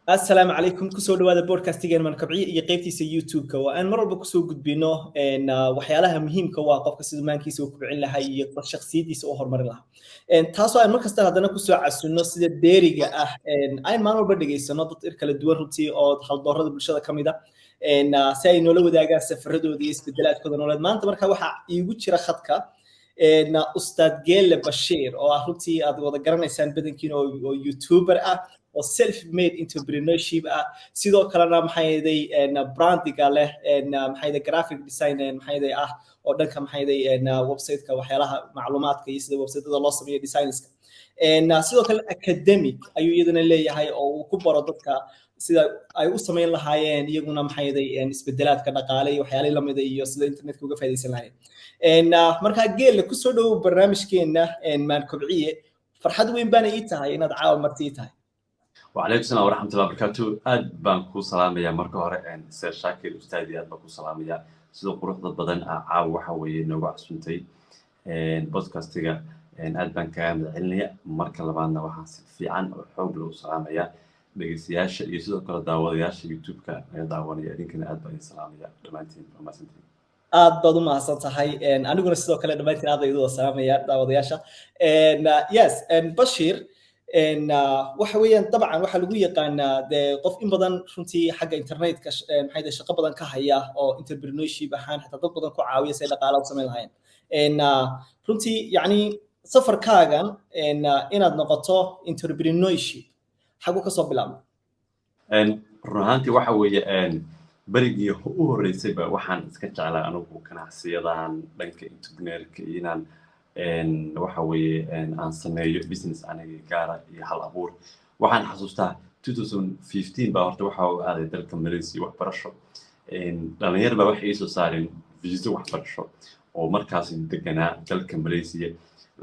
السلام عليكم كسو دواده بودكاستيgan man kabciye iyo qaybtiisa YouTube-ka waa aan mar walba kusoo gudbino waxyaalaha muhiimka waa qofka sida maankiisa uu kubcin lahaa iyo shakhsiyadiisa uu horumarin lahaa taasoo aan markasta haddana kusoo casuno sida deeriga ah aan maalin walba dhageysano dad kala duwan runtii oo haldoorada bulshada kamid ah si ay noola wadaagaan safaradooda iyo isbedelaadkooda nololeed maanta marka waxa iigu jira khadka ustaad Geele Bashiir oo ah runtii aad wada garanaysaan badankiina oo YouTuber ah oo self made entrepreneurship sidoo kalena maxay yahay brandiga leh maxay yahay graphic design maxay yahay oo dhanka maxay yahay website-ka waxyaalaha macluumaadka iyo sida website-da loo sameeyo designs-ka sidoo kale academic ayuu iyadana leeyahay oo uu ku baro dadka sida ay u sameyn lahaayeen iyaguna maxay yahay isbedelaadka dhaqaale iyo waxyaalaha lamid ah iyo sida internetka uga faa'iideysan lahaayeen marka Geele ku soo dhaw barnaamijkeena maan kobciye farxad weyn baan ii tahay inaad caawa martii tahay وعليكم السلام ورحمة الله وبركاته. بانكو سلام يا مركو هراء سير شاكر أستاذي بانكو سلام يا سيدو قروح ضد عاو وحوي نوع سنتي بودكاستيga بانك علنيا مركو لبعنا وحاسب في عن حب له سلام يا بجسياش يسيدو كلا داودياش يوتيوب كا داوني يمكن بان سلام يا دمانتين وما سنتين aad baad u mahadsan tahay aniguna sidoo kale dhamaantiin aad ayuu salaamaya daawadayaasha yes Bashir waxa weeyaan dabcan waxa lagu yaqaanaa qof in badan runtii xagga internetka maxay shaqo badan ka haya oo entrepreneurship ahaan xitaa dad badan ku caawiya si dhaqaale u sameyn lahayn runtii yani safarkaagan inaad noqoto entrepreneurship xagu ka soo bilaabay runaantii waxa weeye barigii u horeysay ba waxaan iska jeclaa anigu ganacsiyadan dhanka entrepreneurka inaan waxa weeye aan sameeyo business aniga gaara iyo hal abuur waxaan xasuustaa 2015 baa horta waxa uu aaday dalka Malaysia waxbarasho dhalinyar baa waxay soo saareen visa waxbarasho oo markaas deganaa dalka Malaysia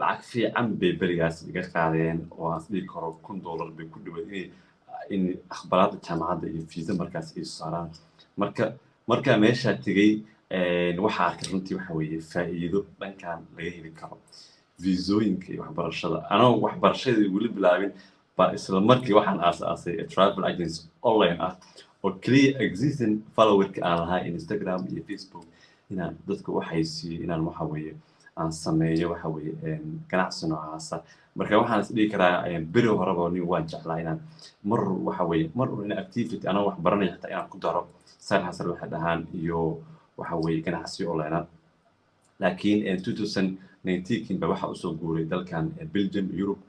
lacag fiican bay barigaas iga qaadeen oo aan sidii karo $1,000 bay ku dhawaadeen in akhbaraadka jaamacadda iyo visa markaas ay soo saaraan marka meesha tagay waxa arkay runtii waxa weeye faa'iido dhankan laga heli karo viisooyinka iyo waxbarashada anoo waxbarashada wali bilaabin ba isla markii waxaan aasaasay travel agency online oo kaliya existing followerka aan lahaa Instagram iyo Facebook inaan dadka waxay siiyay inaan waxa weeye aan sameeyo waxa weeye ganacsi noocaas marka waxaan is dhigi karaa beri horeba nin waan jeclaa inaan mar waxa weeye mar in activity anoo wax baranay xitaa inaan ku daro sar xasal waxa dhahaan iyo waxa weeye ganacsi online laakiin 2019 ba waxa soo guuray dalkan Belgium Europe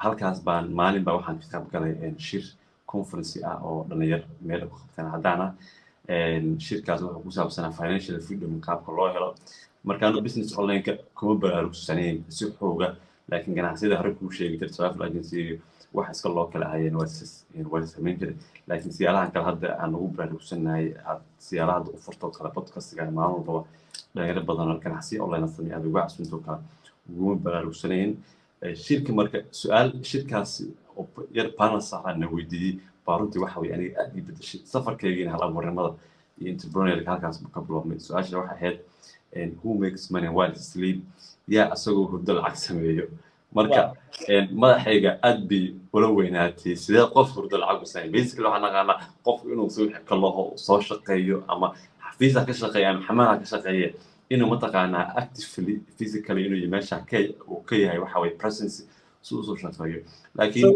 halkaas baan maalin baa waxaan ka qayb galay shir conference oo dhalinyar meel ku qabtaan hadana shirkaas waxa ku saabsan financial freedom qaabka loo helo markaan business online ka kuma baraarugsaneen si xooga laakiin ganacsiyada hore ku sheegay travel agency wax iska loo kala hayeen waa sameyn jiray laakiin siyaalahan kale hadda aan ugu baraarugsanay siyaalaha u furto kala podcast-ga maalin walba dhalinyaro badan oo ganacsi online sameeya ugu cusubto kala ugu baraarugsaneen shirka marka su'aal shirkaas oo yar panel saxan weydiiyay baaruntii waxa weeye aniga aad ii bedeshay safarkaygiina hal abuurnimada iyo entrepreneurka halkaas ka biloobmay su'aasha waxa ahayd who makes money while sleep yaa asagoo hurdo lacag sameeyo marka madaxayga aad bi wala weynaatay sidee qof hurdo lacag u sameeyo basically waxaan naqaanaa qof inuu soo xikalaho soo shaqeeyo ama xafiis ka shaqeeyo ama xamaal ka shaqeeyo inuu mataqaanaa actively physically inuu meesha ka yahay waxa way presence soo shaqeeyo laakiin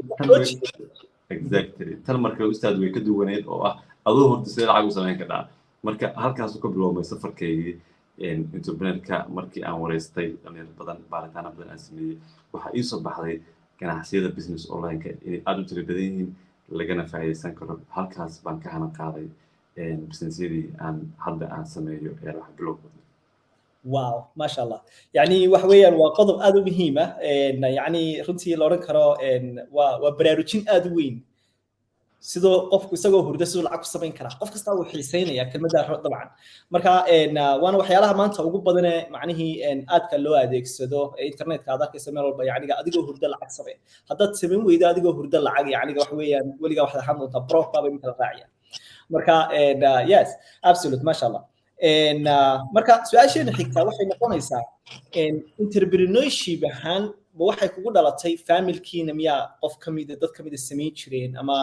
exactly tan marka ustaad way ka duwaneed oo ah adoo hurdo sidee lacag u sameyn karaa marka halkaas uu ka biloomay safarkaygii entrepreneurka markii aan wareystay dhalinyaro badan baaritaan badan aan sameeyay waxa ii soo baxday ganacsiyada business online-ka inay aad u tiro badan yihiin lagana faa'iideysan karo halkaas baan ka hanan qaaday businessyadii aan hadda aan sameeyo ee wax bilowga wow ما شاء الله يعني waxa weeyaan waa qodob aad u muhiim ah yani runtii la oran karo waa baraarujin aad u weyn sidoo qofku isagoo hurdo sidoo lacag ku sameyn kara qof kasta uu xiiseynaya kelmadda dabcan marka waana waxyaalaha maanta ugu badan ee macnihii aadka loo adeegsado internetka aad arkayso meel walba yani adigoo hurdo lacag samee haddaad sameyn weydo adigoo hurdo lacag yani wax weeyaan weligaa waxaad ahaan doontaa pro baba in kala raaciya marka yes absolute ma sha Allah marka su'aasheena xigta waxay noqonaysaa entrepreneurship ahaan waxay kugu dhalatay familkiina miyaa qof kamid dad kamid samayn jireen ama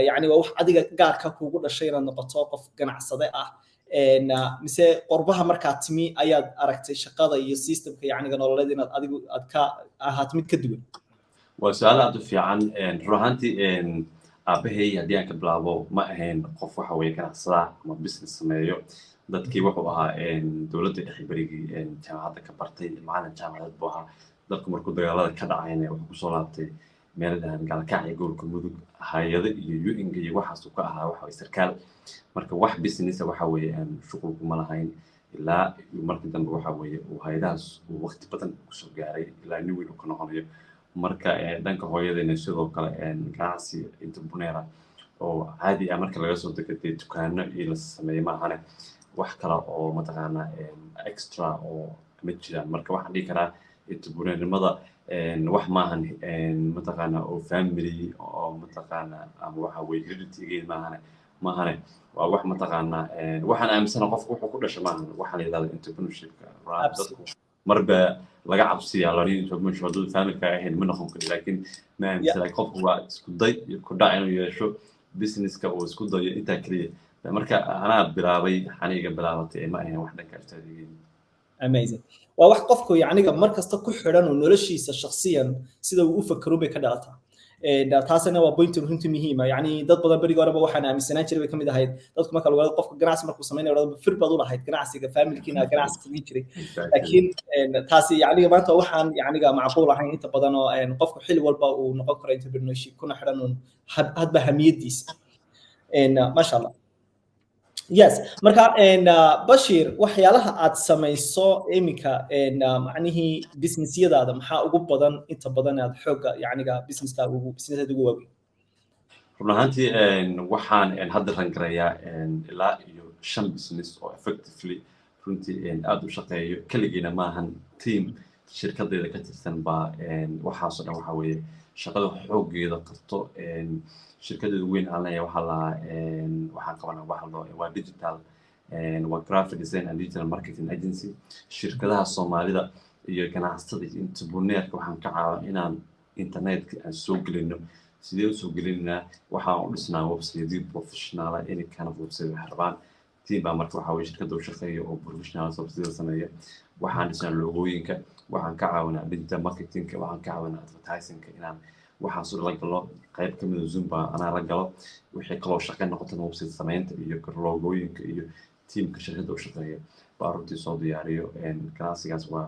yani waa wax adiga gaarka kugu dhashay inaad noqoto qof ganacsade ah mise qorbaha markaa timi ayaad aragtay shaqada iyo systemka yacniga nololeed inaad adigu aad ka ahaat mid ka duwan waa su'aal aad u fiican run ahaantii aabahay haddii aan ka bilaabo ma ahayn qof waxa weeye ganacsada ama business sameeyo dadkii wuxuu ahaa dowladda dhexe berigii jaamacadda ka bartay macalin jaamacadeed buu ahaa dalku markuu dagaalada ka dhacayna wuxuu kusoo laabtay meeladan gaalkaac iyo gobolka mudug hay'ado iyo UN iyo waxaas uu ka ahaa waxa way sarkaal marka wax business waxa weeye shuqul kuma lahayn ilaa markii dambe waxa weeye uu hay'adahaas uu waqti badan kusoo gaaray ilaa nin weyn uu ka noqonayo marka dhanka hooyadayna sidoo kale ganacsi entrepreneur oo caadi ah marka laga soo degatay dukaano iyo la sameeyo maahane wax kale oo mataqaanaa extra oo ma jiraan marka waxaan dhihi karaa entrepreneurnimada wax maahan mataqaanaa oo family oo mataqaanaa ama waxa weeye hereditygeen maahane waa wax mataqaanaa waxaan aaminsanahay qofku wuxuu ku dhashay maahan waxaa la yidhahdaa entrepreneurshipka dadku marba laga cabsiyaa larin entrepreneurship hadduu familka ahayn ma noqon karo laakiin ma aaminsanahay qofku waa isku day iyo ku dhac inuu yeesho businesska uu isku dayo intaa keliya marka anaa bilaabay aniga bilaabatay ma ahayn wax dhanka aftaadigeen amazing waa wax qofku yacniga mar kasta ku xidhan oo noloshiisa shakhsiyan sida uu u fakaro bay ka dhalataa taasina waa point runtii muhiim ah yani dad badan bariga horeba waxaan aaminsanaan jiray bay kamid ahayd dadku marka lagu qofka ganacsi markuu sameeyo wada fir baad u lahayd ganacsiga familkiina ganacsi sameyn jiray laakiin taasi yacniga maanta waxaan yacniga macquul ahayn inta badan oo qofku xilli walba uu noqon karo entrepreneurship kuna xidhan hadba hamiyadiisa masha Allah yes marka Bashir waxyaalaha aad samayso iminka macnihii businessyadaada maxaa ugu badan inta badan aad xooga yacniga businesska ugu waaweyn run ahaantii waxaan hadda rangarayaa ilaa iyo 5 business oo effectively runtii aad u shaqeeyo kaligiina maahan team shirkadeeda ka tirsan baa waxaasoo dhan waxa weeye shaqada xoogeeda qabto shirkadeedu weyn aan leeyahay waxaan qabanaa waa digital waa graphic design and digital marketing agency shirkadaha Soomaalida iyo ganacsatada entrepreneurka waxaan ka caawinaa inaan internetka aan soo gelino sidee u soo gelinaa waxaan u dhisnaa website professional any kind of website harbaan team baa marka waxa weeye shirkada u shaqeeya oo professional website sameeya waxaan dhisnaa logooyinka waxaan ka caawinaa digital marketing waxaan ka caawinaa advertising inaan waxaan soo la galo qayb ka mid ah Zoom baa anaa la galo wixii kaloo shaqo noqotay website sameynta iyo logooyinka iyo teamka shirkada u shaqeeya baa runtii soo diyaariyo ganacsigaas waa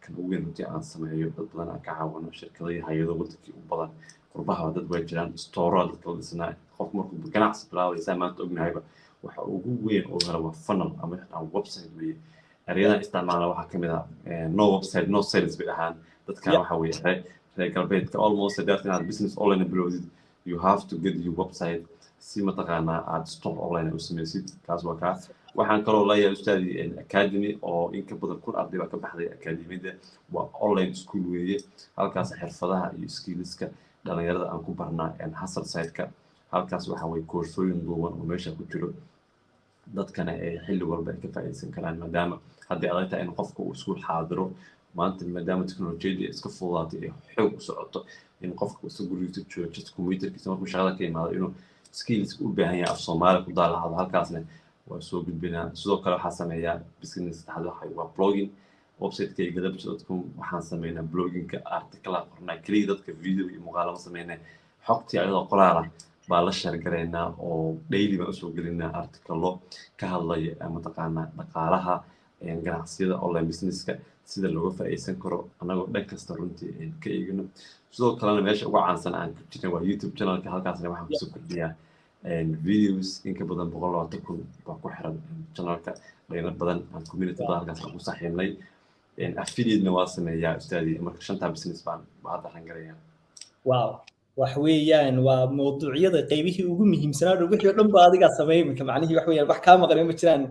kan ugu weyn runtii aan sameeyo dad badan aan ka caawino shirkadaha hay'ado wadankii u badan qurbaha dad way jiraan store dadka la dhisnaa qof markuu ganacsi bilaabay maanta ognahayba waxa ugu weyn oo hore waa funnel ama website weeye ereyada isticmaala waxaa ka mid ah no website no sales bay ahaan dadka waxa weeye galbeedka almost that in business online below you have to get your website si mataqaana aad store online u sameysid kaas waa kaas waxaan kaloo leeyahay ustaadi academy oo in ka badan kun arday ka baxday academyada waa online school weeye halkaas xirfadaha iyo skillska dhalinyarada aan ku barnaa hustle site-ka halkaas waxa way koorsooyin duuban oo meesha ku jiro dadkana ay xilli walba ka faa'iideysan karaan maadaama haddii aad tahay in qofku uu isku xaadiro maanta maadaama teknolojiyada iska fududaatay ee xoog u socoto in qofku uu gurigiisa joogo jidka computerkiisa markuu shaqada ka yimaado inuu skills u baahan yahay af Soomaali ku daalacdo halkaasna waa soo gudbinaa sidoo kale waxaa sameeyaa business taxadar waa blogging website-ka gadabta.com waxaan sameynaa blogging-ka article qornaa kaliya dadka video iyo muuqaalo sameynaa xogtii ayadoo qoraal ah baa la share gareynaa oo daily baan soo gelinaa article ka hadlaya mataqaanaa dhaqaalaha ganacsiyada online businesska sida looga faa'iideysan karo anagoo dhan kasta runtii ka eegno sidoo kalena meesha ugu caansan aan ku jirnay waa YouTube channelka halkaasna waxaan kusoo kordhiyaa videos in ka badan 120,000 baa ku xiran channelka dhalinyaro badan aan community badan halkaas ku saaxiibnay affiliate-na waa sameeyaa ustaadi marka 5 business baan hadda rangarayaa wow wax weeyaan waa mowduucyada qaybihii ugu muhiimsanaa wixii dhan baa adiga sameeyay macnaheedu wax weeyaan wax ka maqan ma jiraan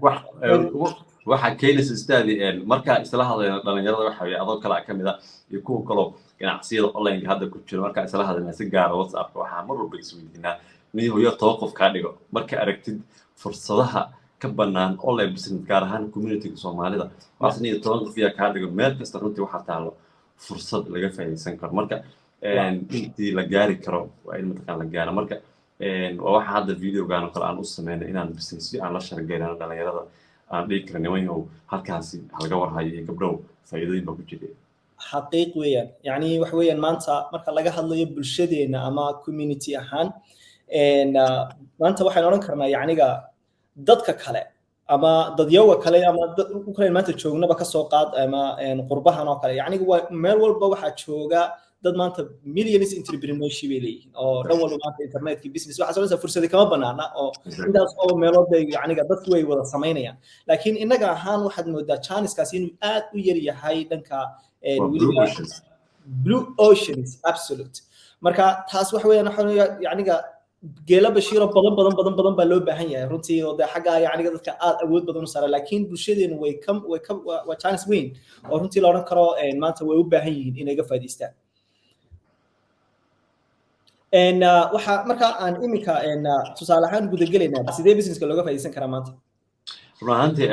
waxa keenaysa ustaadi marka isla hadlayna dhalinyarada waxa weeye adoo kala ka mid ah iyo kuwa kale ganacsiyada online hadda ku jira marka isla hadlayna si gaar ah WhatsApp waxa mar walba isweydiinaa niyo hooyo toqof ka dhigo marka aragtid fursadaha ka banaan online business gaar ahaan community Soomaalida waxa niyo toban qof ka dhigo meel kasta runtii waxa taalo fursad laga faa'iideysan karo marka intii la gaari karo waa in mataqaan la gaaro marka waa waxa hadda videogan oo kale aan u sameynay inaan business aan la shargeynano dhalinyarada aan dhihi kara nimanyahow halkaasi halaga warhayo iyo gabdhow faa'iidooyin baa ku jira xaqiiq weeyaan yani wax weeyaan maanta marka laga hadlayo bulshadeena ama community ahaan maanta waxaan oran karnaa yacniga dadka kale ama dadyawa kale ama u kale maanta joognaba ka soo qaad ama qurbahan oo kale yacniga waa meel walba waxaa jooga dad maanta millions entrepreneurship ay leeyihiin oo dhan walba maanta internetkii business waxaa soo fursadi kama banaana oo intaas oo meelood bay yacniga dadku way wada samaynayaan laakiin innaga ahaan waxaad moodaa chanceskaasi inuu aad u yar yahay dhanka blue oceans absolute marka taas waxa weeyaan yacniga geela bashiiro badan baa loo baahan yahay runtii oo xagga yacniga dadka aad awood badan u saaray laakiin bulshadeenu waa chance weyn oo runtii la oran karo maanta way u baahan yihiin inay ga faa'iideystaan waxa marka aan iminka tusaale ahaan gudagelaynaa sidee businesska looga faa'iideysan karaa maanta run ahaantii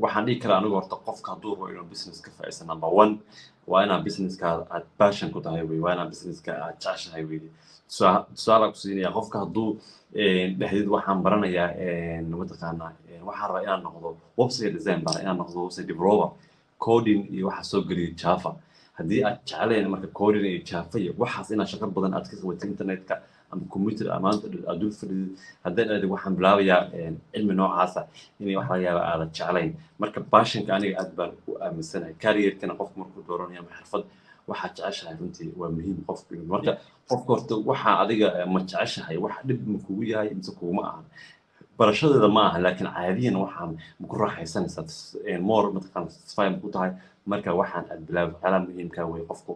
waxaan dhihi karaa anigu horta qofka hadduu rabo inuu business ka faa'iideysan number one waa inaa businesska aad passion ku tahay wey waa inaa businesska aad jeceshahay wey tusaale ku siinaya qofka hadduu dhahdid waxaan baranayaa mataqaanaa waxaan rabaa inaan noqdo website design bara inaan noqdo website developer coding iyo waxa soo geliya java haddii aad jecleen marka coding iyo java iyo waxaas inaad shaqo badan aad ka qabato internetka ama computer amaanta aad dul fadhidid haddii aad waxaan bilaabayaa cilmi noocaasa inay wax laga yaaba aadan jeclayn marka passionka aniga aad baan u aaminsanahay careerkana qofku markuu dooranaya ama xirfad waxaad jeceshahay runtii waa muhiim qofku marka qofka horta waxaa adiga ma jeceshahay wax dhib ma kugu yahay mise kuguma ahan barashadeeda ma aha laakiin caadiyan waxaan ku raaxaysanaysaa more mataqaan satisfy ku tahay marka waxaan aad bilaabo waxyaalaha muhiimka wey qofku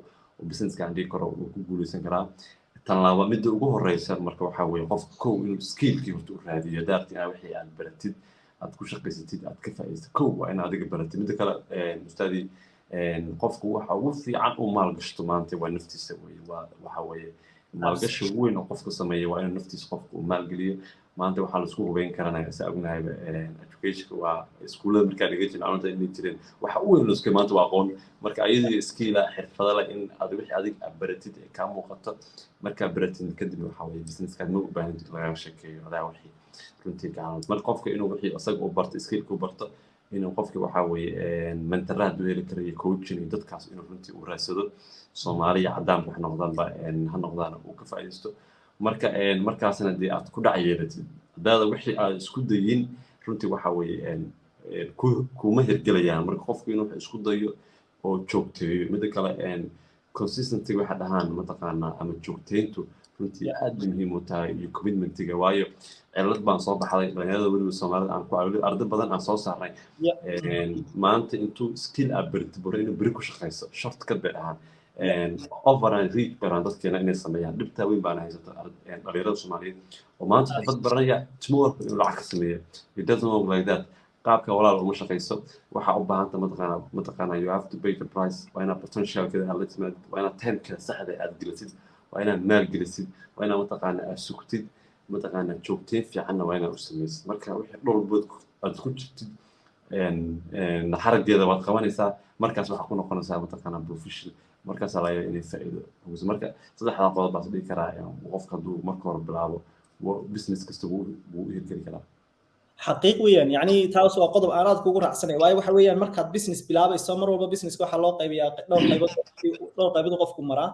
businesska aan dhihi karo uu ku guuleysan karaa tan laba midda ugu horeysa marka waxaa weeye qofka kow inuu skillkii horta u raadiyo daarti inaa wixii aad baratid aad ku shaqaysatid aad ka faa'iidaysid kow waa in adiga baratid midda kale ustaadii qofku waxa ugu fiican uu maalgashto maanta waa naftiisa weeye waxa weeye maalgashi weyn oo qofku sameeyo waa inuu naftiisa qofku uu maalgeliyo maanta waxaa la isku hubeyn karanaya saa ognahayba educationka waa iskuullada markaa dhiga jirin anta inay jireen waxa u weyn looska maanta waa aqoon marka ayadii skiila xirfada leh in aad wixii adig aad baratid ee kaa muuqato markaa baratid kadib waxaa weeye businesskaad ma u baahan laga sheekeeyo adaa wixii runtii gacanad marka qofka inuu wixii isaga u barto skillka u barto inuu qofkii waxaa weeye mentaraad u heli karayo coaching iyo dadkaas inuu runtii u raadsado soomaaliya caddaanka wax noqdaanba ha noqdaan uu ka faa'iidaysto marka markaasna dee aad ku dhac yeelatid haddaada wixii aad isku dayin runtii waxaa weeye kuma hirgelayaan marka qofku inuu wax isku dayo oo joogteeyo midda kale consistency waxa dhahaan mataqaanaa ama joogteyntu runtii aad muhiim u tahay iyo commitmentiga waayo cilad baan soo baxday dhalinyarada weliba soomaalida aan ku caawiyo arday badan aan soo saarnay maanta intuu skill aad baritid baro inuu beri ku shaqayso shortcut bay dhahaan over and reach baran dadkeena inay sameeyaan dhibtaa weyn baana haysata dhalinyarada soomaaliyeed oo maanta xirfad baranaya tomorrow inuu lacag ka sameeyo it doesn't work like that qaabka walaal uma shaqayso waxaa u baahanta mataqaanaa you have to pay the price waa inaad potentialkeeda aad la timaadid waa inaad timekeda saxda aad gelisid waa inaad maal gelisid waa inaad mataqaanaa aad sugtid mataqaanaa joogteen fiicanna waa inaad u samaysid marka wixii dhowrbood aad ku jirtid xarageeda waad qabanaysaa markaas waxaa ku noqonaysaa mataqaanaa professional markaas laga inay faa'iido hubiso marka saddexda qodob baa dhihi karaa qofka hadduu marka hore bilaabo business kasta wuu hirgeli karaa xaqiiq weeyaan yani taas waa qodob aan aad kugu raacsanay waayo waxa weeyaan markaad business bilaabayso mar walba businesska waxaa loo qaybiyaa dhowr qaybood qofku maraa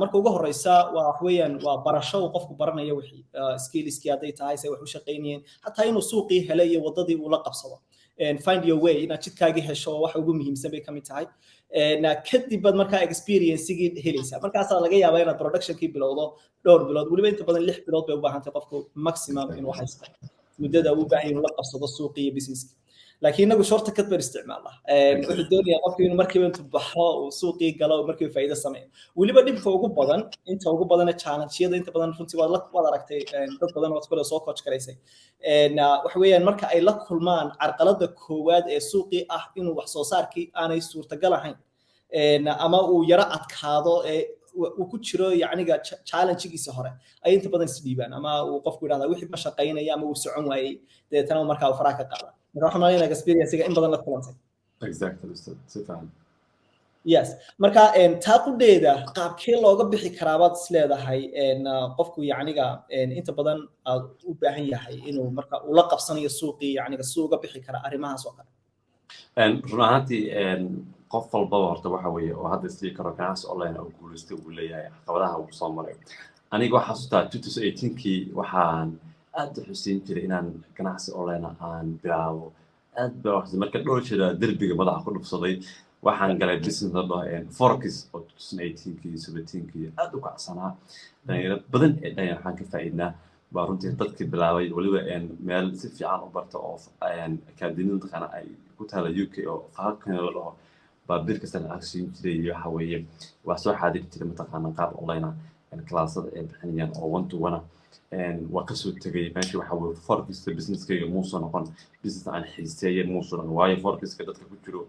marka ugu horeysa waa wax weeyaan waa barasho uu qofku baranayo wixii skillskii hadday tahay say wax u shaqaynayeen hataa inuu suuqii helay iyo wadadii uu la qabsado find your way inaad jidkaagii hesho waxa ugu muhiimsan bay kamid tahay kadib baad markaa experiencegii helaysaa markaasaa laga yaabaa inaad productionkii bilowdo dhowr bilood weliba inta badan 6 bilood bay u baahan tahay qofku maximum inuu haysto muddada uu baahan inuu la qabsado suuqii iyo businesska laakiin inagu shortcut baan isticmaalnaa wuxuu doonayaa qofku inuu markiiba intuu baxo uu suuqii galo markiiba faa'iido sameeyo weliba dhibka ugu badan inta ugu badan challenge-yada inta badan runtii waad aragtay dad badan oo kale soo coach garaysay waxa weeyaan marka ay la kulmaan carqaladda koowaad ee suuqii ah inuu wax soo saarkii aanay suurtagal ahayn ama uu yara adkaado uu ku jiro yacniga challenge-giisa hore ay inta badan isdhiibaan ama uu qofku yiraahdo wixii ma shaqaynaya ama uu socon waayay deetana markaa faraha ka qaada marka waxaan leeyahay experience-ga in badan la kulantay exactly si fiican yes marka taaqudheeda qaabkee looga bixi karaa baad isleedahay qofku yacniga inta badan u baahan yahay inuu marka ula qabsanayo suuqii yacniga suu uga bixi kara arrimahaas oo kale run ahaantii qof walbaba horta waxa weeye oo hadda isdhihi karo ganacsi online oo guulaystay uu leeyahay caqabadaha uu soo maray aniga waxaa xasuustaa 2018kii waxaan aad u xusiin jiray inaan ganacsi online aan bilaabo aad baa marka dhowr jeer derbiga madaxa ku dhufsaday waxaan galay business la dhaho forex oo 2018kii 17kii aad u kacsanaa dhalinyaro badan ee dhayan waxaan ka faa'iidnaa baa runtii dadkii bilaabay waliba meel si fiican u barta oo akaademiyada dhaqana ay ku taala UK oo falkan la dhaho baa bir kasta lacag siin jiray iyo waxa weeye waa soo xaadir jiray mataqaana qaab online classada ay bixinayaan oo one to one waa ka soo tagay meeshii waxa weeye forex businesskayga muusan noqon business aan xiiseeyay muusan noqon waayo forexka dadka ku jiro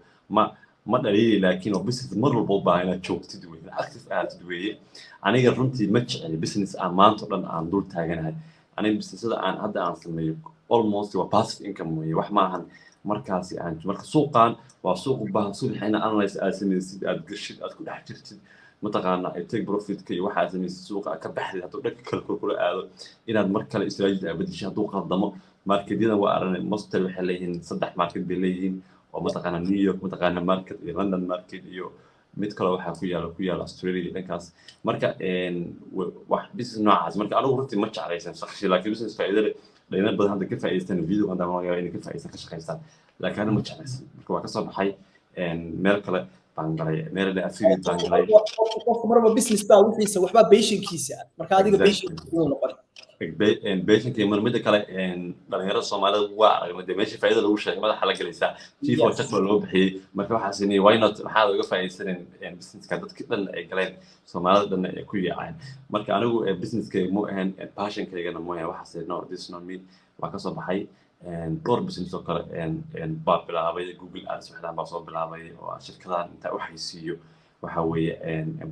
ma dhaliili laakiin oo business mar walba u baahan inaad joogtid weeye active ahaatid weeye aniga runtii ma jecel business aan maanta dhan aan dul taaganahay aniga businessada aan hadda aan sameeyo almost waa passive income weeye wax maahan markaasi aan marka suuqan waa suuq u baahan subax in analyze aad samaysid aad gashid aad ku dhex jirtid mataqaana ay take profit ka iyo waxa aad samaysid suuqa ka baxday hadduu dhanka kale kula aado inaad mar kale islaajid aad bedesho hadduu qaldamo marketyada waa aranay mostel waxay leeyihiin 3 market bay leeyihiin oo mataqaana New York mataqaana market iyo London market iyo mid kale waxa ku yaala Australia dhankaas marka wax business noocaas marka anigu runtii ma jeclaysan shakhsi laakiin business faa'iido leh dhalinyaro badan hadda ka faa'iideystaan video hadda ma laga inay ka faa'iideysan ka shaqeystaan laakiin anigu ma jeclaysan marka waa ka soo baxay meel kale baan galay meel la affiliate baan galay qofku marba business baa wixiisa waxba patientkiisa marka adiga patient uu noqon beeshankii marmida kale dhalinyarada Soomaalida waa aragnay meeshii faa'iido lagu sheegay madaxa la galaysaa chief of staff loo bixiyay marka waxa siinay why not maxaa uga faa'iideysaneen businesska dadkii dhan ay galeen Soomaalida dhan ay ku yaaceen marka anigu businesskayga mu ahan passionkaygana mu ahan waxa say no this not me waa ka soo baxay dhowr business oo kale baa bilaabay Google Ads waxaan baa soo bilaabay oo shirkadahan inta wax haysiiyo waxa weeye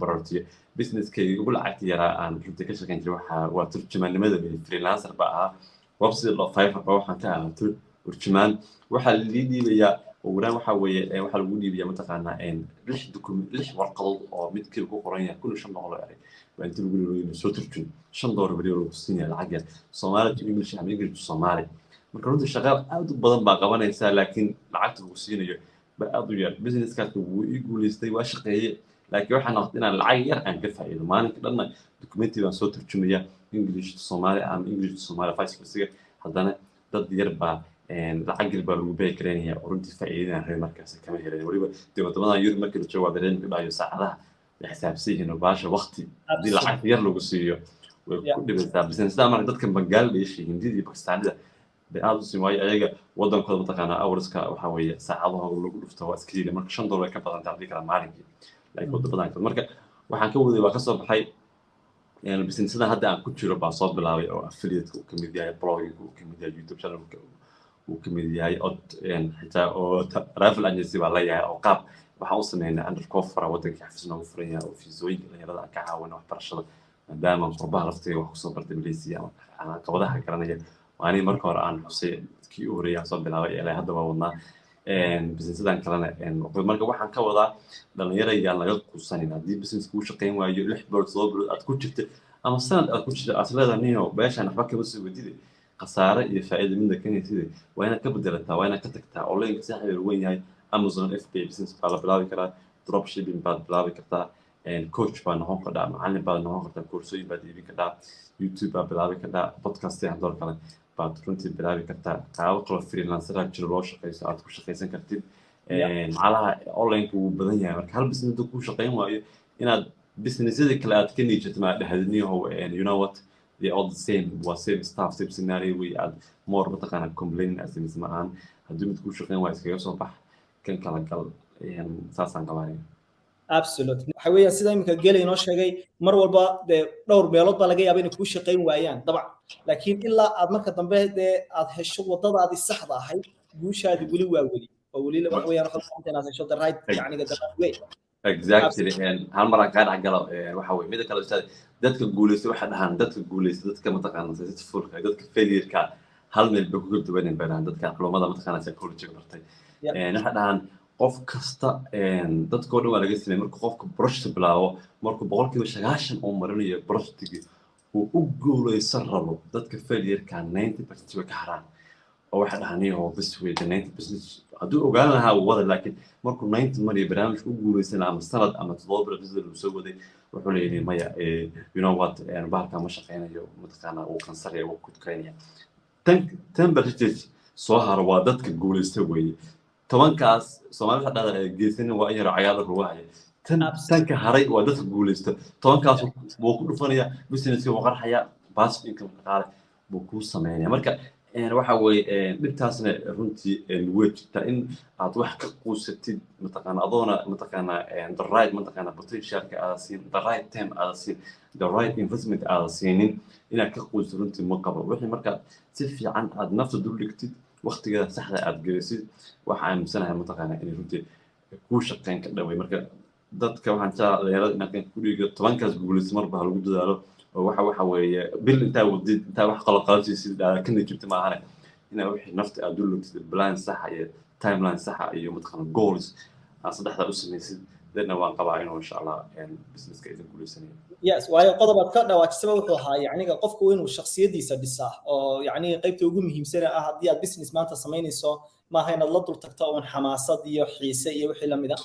barortiyo businesskayga ugu lacagta yaraa aan runtii ka shaqeyn jiray waa turjumaannimada freelancer baa ahaa website loo Fiverr baa waxaan ka ahaa turjumaan waxaa la dhiibayaa ugu waxa weeye waxaa lagu dhiibayaa mataqaana 6 warqadood oo midkii ku qoran yahay $500 eray waa inta lagu leeyahay soo turjun $5 bari oo siinaya lacag yar Soomaali to English ama English to Soomaali marka runtii shaqo aad u badan baa qabanaysaa laakiin lacagta lagu siinayo aad u yar businesskaas wuu ii guuleystay waa shaqeeyay laakiin waxaan noqday inaan lacag yar aan ka faa'iido maalinka dhanna documenti baan soo turjumaya English to Somali ama English to Somali vice versa haddana dad yar baa lacag yar baa lagu bixi kareenaya oo runtii faa'iidada reer markaas kama helay waliba wadamada Yurub markii la joogo waa dareen ka dhayo saacadaha la xisaabsiin oo baasha waqti hadii lacag yar lagu siiyo way ku dhibeysaa businessda marka dadka Bangladesh Hindida iyo Pakistanida aad u sii waayay ayaga wadankooda mataqaana hourska waxa weeye saacadaha lagu dhufto waa iskiiga marka $5 ka badan tahay kala maalinkii laakiin wada badan marka waxaan ka waday waa ka soo baxay businessda hadda aan ku jiro baa soo bilaabay oo affiliate ku kamid yahay blogging ku kamid yahay YouTube channel ku kamid yahay xitaa oo travel agency baa la yahay oo qaab waxaan u sameynaa undercover wadanka xafiisna ugu furan yahay oo fiisooyin dhalinyarada ka caawina waxbarashada maadaama qurbaha lafteeda wax ku soo bartay Malaysia ama qabadaha garanaya waani marka hore aan xusay kii u horeeyay soo bilaabay ilaa hadda waa wadnaa businessan kalena marka waxaan ka wadaa dhalinyarada laga quusanin haddii business ku shaqeyn waayo 6 bilood 7 bilood aad ku jirto ama sanad aad ku jirto aslada niyo beeshan waxba kama soo wadide khasaare iyo faa'iido midna kanaysid waa inaad ka bedelataa waa inaad ka tagtaa online saxay weyn yahay Amazon FBA business baa la bilaabi karaa dropshipping baa bilaabi kartaa coach baa noqon kartaa macallin baa noqon kartaa koorsooyin baa iibin kartaa YouTube baa bilaabi kartaa podcast iyo door kale baad runtii bilaabi kartaa qaabo kala freelancer jiro loo shaqeyso aad ku shaqeysan kartid macalaha online ku badan yahay marka hal business ku shaqeyn waayo inaad businessyada kale aad ka niijirto ma dhahdiniyo you know what they all the same was same staff same scenario we add more mataqaana complain as in ismaan haddii mid ku shaqeyn waayo iskaga soo bax kan kala gal saasaan qabanaya absolutely waxa weeyaan sida imika gelay inoo sheegay mar walba dhowr meelood baa laga yaabaa inay ku shaqeyn waayaan dabcan laakiin ilaa aad marka dambe aad hesho wadadaadii saxda ahayd guushaadi weli waa weli oo weli waxa weeyaan waxaad inaad hesho the right yani the right way exactly hal mar aan ka dhacgalo waxa weeye mid kale ustaad dadka guuleystay waxa dhahan dadka guuleystay dadka mataqaana successful-ka dadka failure-ka hal meel bay ku gudbaneen baan dadka culumada mataqaana psychology bartay waxa dhahan qof kasta dadkoo dhan waa laga sameeyay marka qofka brushta bilaabo markuu 90% uu marinayo brushtigii uu u guuleysan rabo dadka failure-ka 90% way ka haraan oo waxa dhahanayoo this way 90% hadduu ogaan lahaa wada laakiin markuu 90 mariyo barnaamijka u guuleysan ama sanad ama 7 bilood uu soo waday wuxuu leeyahay maya you know what bahalka ma shaqeynayo mataqaana uu kansaraya uu ku kaynaya 10% soo haro waa dadka guuleysta weeye tobankaas Soomaalida dhada geesan waa yar cayaada ruwaaya tanka haray waa dadka guuleysta tobankaas buu ku dhufanaya businesska uu qarxaya baas income qaar buu ku sameeyaa marka waxa weeye dhibtaasna runtii way jirtaa in aad wax ka quusatid mataqaana adoona mataqaana the right mataqaana potentialka aad siin the right time aad siin the right investment aad siinin inaad ka quusato runtii ma qabo wixii marka si fiican aad nafta dul dhigtid waqtiga saxda aad gelisid waxa aaminsanahay mataqaana in runtii ku shaqeyn ka dhaway marka dadka waxaan jeclahay inaad ku dhigo tobankaas guulaysi marba lagu dadaalo oo waxa weeye bil inta wadid inta wax qalad qaadaysid kana jirta ma ahane ina wixii nafta aad dul dhigtid plan sax iyo timeline sax iyo mataqaana goals saddexda u samaysid dadna waan qabaa inuu insha Allah businesska idin guuleysanayo yes waayo qodobaad ka dhawaajisaba wuxuu ahaa yacniga qofku inuu shakhsiyadiisa dhisaa oo yacni qaybta ugu muhiimsan ah haddii aad business maanta samaynayso maaha inaad la dul tagto oon xamaasad iyo xiise iyo wixii lamid ah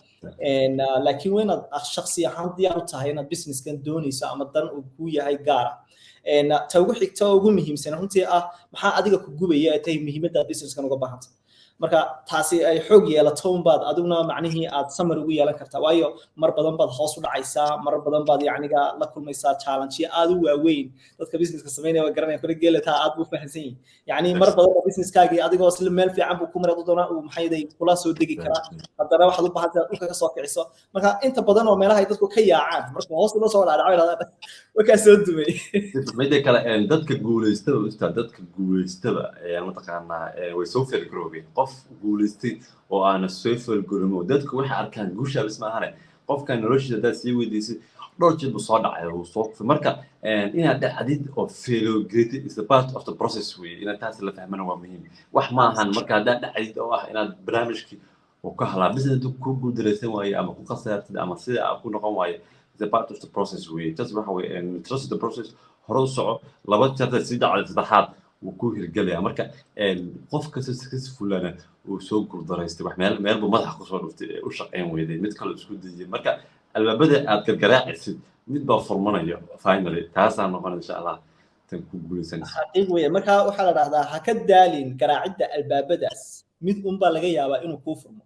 laakiin waa inaad shakhsi ahaan diyaar u tahay inaad businesskan doonayso ama dan uu ku yahay gaar ah ta ugu xigta ugu muhiimsan runtii ah maxaa adiga ku gubaya ay tahay muhiimadda businesskan uga baahanta marka taasi ay xoog yeelato baad aduna macnihii aad samar ugu yeelan kartaa waayo mar badan baad hoos u dhacaysaa mar badan baad yacniga la kulmaysaa challenge aad u waaweyn dadka businesska sameynaya waa garanaya kale geelataa aad u fahansan yihiin yacni mar badan businesskaagii adigoo isla meel fiican buu ku maray doonaa uu maxay yahay kula soo degi karaa haddana waxaad u baahantahay dhulka ka soo kiciso marka inta badan oo meelaha ay dadku ka yaacaan marka hoos loo soo dhaadhaco wakaa soo dumay midda kale dadka guuleystaba mataqaanaa way soo feelgaroobeen qof guuleystay oo aan soo feelgaroomo dadku waxay arkaan guusha isma ahane qofka noloshiisa dad sii weydiisay dhowr jeer buu soo dhacay oo soo marka inaad dhacdid oo failure is a part of the process way inaad taas la fahmana waa muhiim wax ma ahan marka aad dhacdid oo ah inaad barnaamijkii oo ka halaa business ku guuldareysan waayo ama ku qasartid ama sida aad ku noqon waayo is a part of the process way just waxa way trust the process hore u soco laba jeer si dhacday saddexaad wuu ku hirgelaya marka qof kasta successfulana uu soo guuldareystay wax meel buu madaxa ku soo dhuftay u shaqeyn weyday mid kale isku dayay marka albaabada aad gargaraacisid mid baa furmanayo finally taasaan noqon insha Allah tan ku guuleysanaysa xaqiiq weeye marka waxaa la dhahdaa ha ka daalin garaacidda albaabadaas mid baa laga yaabaa inuu kuu furmo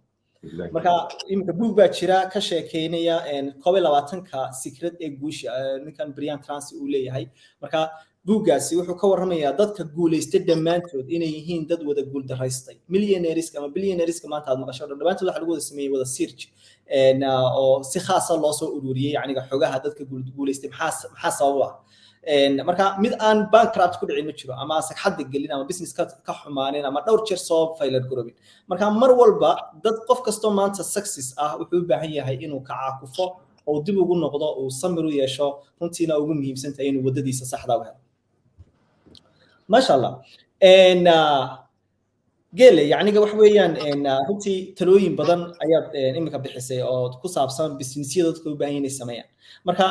marka imika buug baa jira ka sheekeynaya 22ka secret ee guusha ninkan Brian Tracy uu leeyahay marka buugaasi wuxuu ka warramayaa dadka guuleystay dhammaantood inay yihiin dad wada guuldaraystay millionaires ama billionaires maanta aad maqasho dhammaantood waxa lagu wada sameeyay wada search oo si khaas ah loo soo ururiyay yacniga xogaha dadka guuleystay maxaa sabab ah marka mid aan bankrupt ku dhicin ma jiro ama sagxad gelin ama business ka xumaaneen ama dhowr jeer soo failure garoobin marka mar walba dad qof kasto maanta success ah wuxuu u baahan yahay inuu ka caakufo oo dib ugu noqdo oo samir u yeesho runtiina ugu muhiimsan tahay inuu wadadiisa saxda ah helo ما شاء الله قال يعني waxa weeyaan runtii talooyin badan ayaad imika bixisay oo ku saabsan businessyada dadku u baahan yihiin sameeyaan marka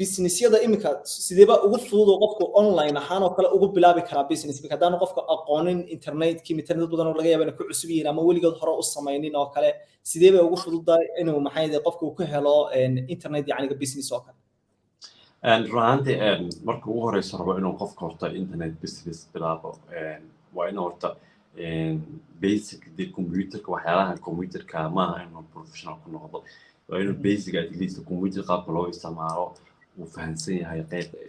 businessyada imika sideeba ugu fudud oo qofku online ahaan oo kale ugu bilaabi karaa business marka hadaan qofka aqoonin internet-ki internet badan oo laga yaabo inay ku cusub yihiin ama weligood hore u sameeynin oo kale sideeba ugu fududahay inuu maxay yahay qofku ku helo internet yacni business oo kale runtii marka ugu horeysa rabo inuu qofka horta internet business bilaabo waa inuu horta basic the computerka waxyaalaha computerka maaha inuu professional ku noqdo waa inuu basic at least computer qaabka loo isticmaalo uu fahansan yahay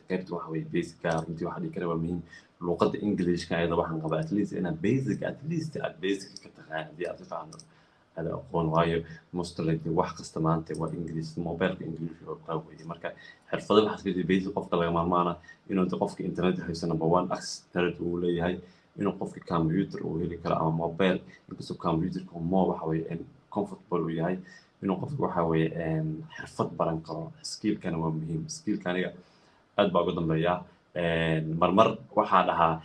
qaybta waxa weeye basic runtii waxa dhici kara waa muhiim luqadda Englishka ayada waxaan qabaa at least inaan basic aad basic ka taqaan hadii aad fahanto هذا أقول وايد مستلزم واحد استمانته وإنجليزي موبايل إنجليزي وقوي مركا حرفة واحد كذي بيزي قف كلا يوم معنا إنه أنت قف إنترنت هاي سنة بوان أكس ترد ولي هاي إنه قف كمبيوتر وهي كلا أما موبايل بس كمبيوتر كم ما وحوي إن comfortable وياي إنه قف وحوي إن حرفة برانكرا سكيل كان مهم سكيل كان أتبع قدام بيا marmar waxaa dhahaa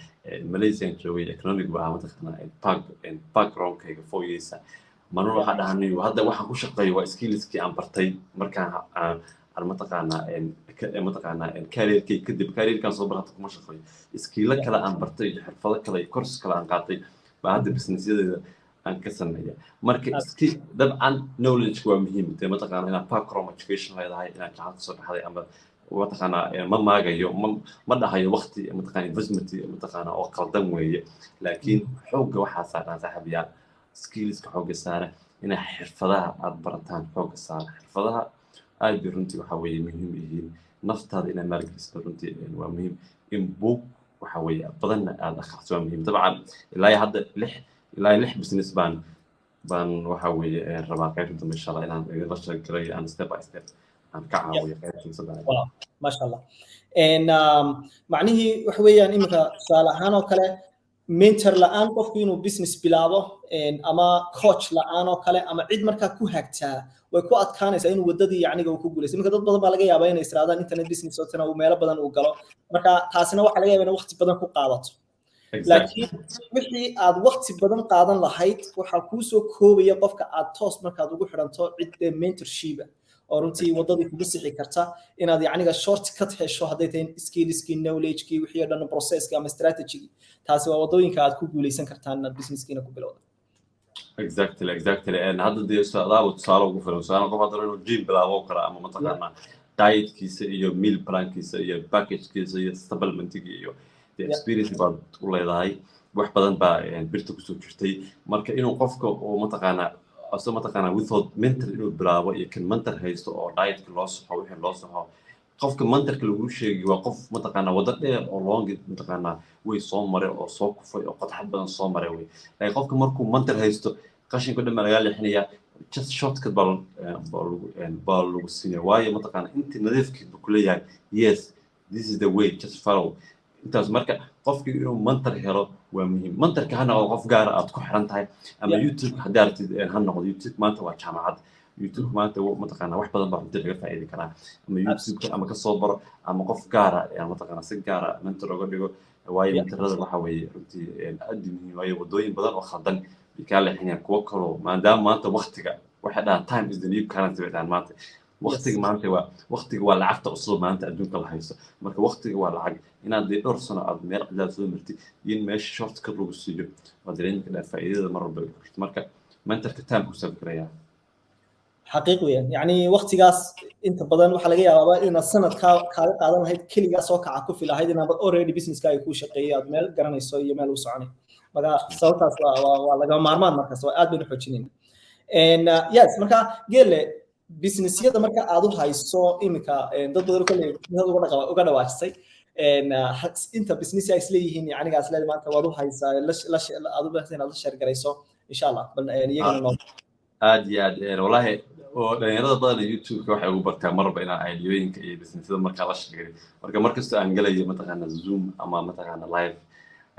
Malaysian joogay economic baa mataqaanaa backgroundkayga fogeeysa marmar waxaa dhahaa hadda waxaan ku shaqeeyo waa skillskii aan bartay markaan aan mataqaanaa careerkay kadib careerkaan soo barata kuma shaqeeyo skillo kale aan bartay iyo xirfado kale iyo course kale aan qaatay baa hadda businessyadeeda aan ka sameeya marka dabcan knowledge waa muhiim mataqaanaa inaad background education leedahay inaad jaamacad soo baxday ama mataqaanaa ma maagayo ma dhahayo waqti mataqaanaa investment mataqaanaa oo qaldan weeye laakiin xoogga waxaa saaran saaxiibayaal skillska xoogga saara inay xirfadaha aad barataan xoogga saara xirfadaha aad bay runtii waxa weeye muhiim yihiin naftaada inaad maalgeliso runtii waa muhiim in buug waxa weeye badanna aad akhriso waa muhiim dabcan ilaa lix business baan waxa weeye rabaa qaybta dambe insha Allah inaan la sheegayo aan step by step aan ka caawiyo qaybta saddex ما شاء الله ان معنيه waxa weeyaan imika tusaale ahaan oo kale mentor la'aan qofku inuu business bilaabo ama coach la'aan oo kale ama cid markaa ku hagtaa way ku adkaanaysaa inuu wadadii yacniga uu ku guulaysto imika dad badan baa laga yaabaa inay israadaan internet business oo tan uu meelo badan uu galo marka taasina waxa laga yaabaa in waqti badan ku qaadato laakiin wixii aad waqti badan qaadan lahayd waxa ku soo koobaya qofka aad toos markaad ugu xiranto cid mentorship oo runtii wadadii kugu sixi karta inaad yacniga shortcut hesho hadday tahay skillskii knowledgekii wixii dhan processkii ama strategy taasi waa wadooyinka aad ku guulaysan kartaan inaad businesskiina ku bilowdo exactly and hadda dee saadaaba tusaale ugu filan tusaale qof hadda inuu gym bilaabo kara ama mataqaanaa dietkiisa iyo meal plankiisa iyo packagekiisa iyo supplementiga iyo experience baad u leedahay wax badan baa birta kusoo jirtay marka inuu qofka uu mataqaanaa أصلا ما تقنا without mental إنه برافو يمكن mental هيستو أو diet كلاس أو وحين لاس أو قف كmental كل شيء يوقف ما تقنا وضعه أو long ما تقنا ويصوم أو صوك في أو قد حبنا نصوم وي يعني قف كمركو mental هيستو قاشين كده مريال إحنا just short كده بالو السنة واي ما تقنا أنت نذيفك بكلية yes this is the way just follow أنت مركا قف كيلو منتر هيرو ومهم منتر كهنا أو قف جار أتكو حرنتها أما يوتيوب حدارت هنا يوتيوب ما أنت وجامعات يوتيوب ما أنت متقنا واحد بدل بعض تلقى فائدة كلام أما يوتيوب أما كصبر أما قف جار يعني متقنا سجارة منتر أقول له واي منتر هذا وحوي رتي أدي من واي ودوين بدل وخدن بكال الحين كوكلو ما دام ما أنت وقتك واحد time is the new currency عن ما أنت وقتك ما أنت وقتك ولا عقد أصلا ما أنت أدونك الله يسا مرك وقتك ولا عقد إن هذه دور سنة أو مير لا تمرتي ين ماشي شورت كبر بالسجن قادرين كده فائدة مرة بالكرت مرك ما أنت كتام كسب كريا حقيقيا يعني وقت جاس أنت بدن وحلاقي على إن السنة كقادم هيد كل جاس وقع كوفي لا هيد أنا already business كاي يكون شقية مال قرن يسوي مال وسعني بقى صوت ولا جا مرمان مركز وقعد بنحوشين إن يس مركا قال business yada marka aad u hayso imika dad badan kale uga dhawaashay inta business ay isleeyihiin yacni gaas leeyahay maanta waad u haysaa aad u baahan inaad share garayso insha Allah bal iyagana noo aad iyo aad wallahi oo dhalinyarada badan YouTube waxay ugu bartaan marba inaan aidiyooyinka iyo businessyada marka la shaqeeyo marka markasta aan galayo mataqaana Zoom ama mataqaana live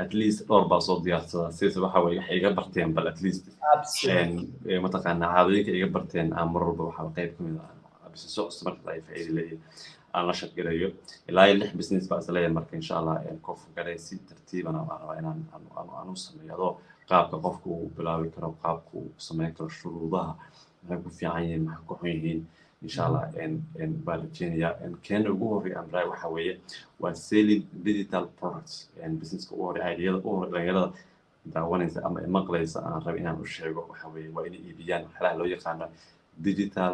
at least dhowr baa soo diyaarsada sida waxa way waxay iga barteen bal at least mataqaana caadooyinka iga barteen aan marba waxa qayb kamid ah business marka ay faa'iido leeyahay aan la shaqeeyo ilaa lix business baa isla leeyahay marka insha Allah qof garay si tartiiban aan inaan u sameeyo qaabka qofku uu bilaabi karo qaabku uu sameyn karo shuruudaha maxay ku fiican yihiin maxay ku xun yihiin insha Allah baalajinaya kan ugu horeeya aan raay waxa weeye waa selling digital products business ugu horeeya idea dhalinyarada daawanaysa ama maqlaysa aan rabo inaan u sheego waxa weeye waa inay iibiyaan waxyaalaha loo yaqaano digital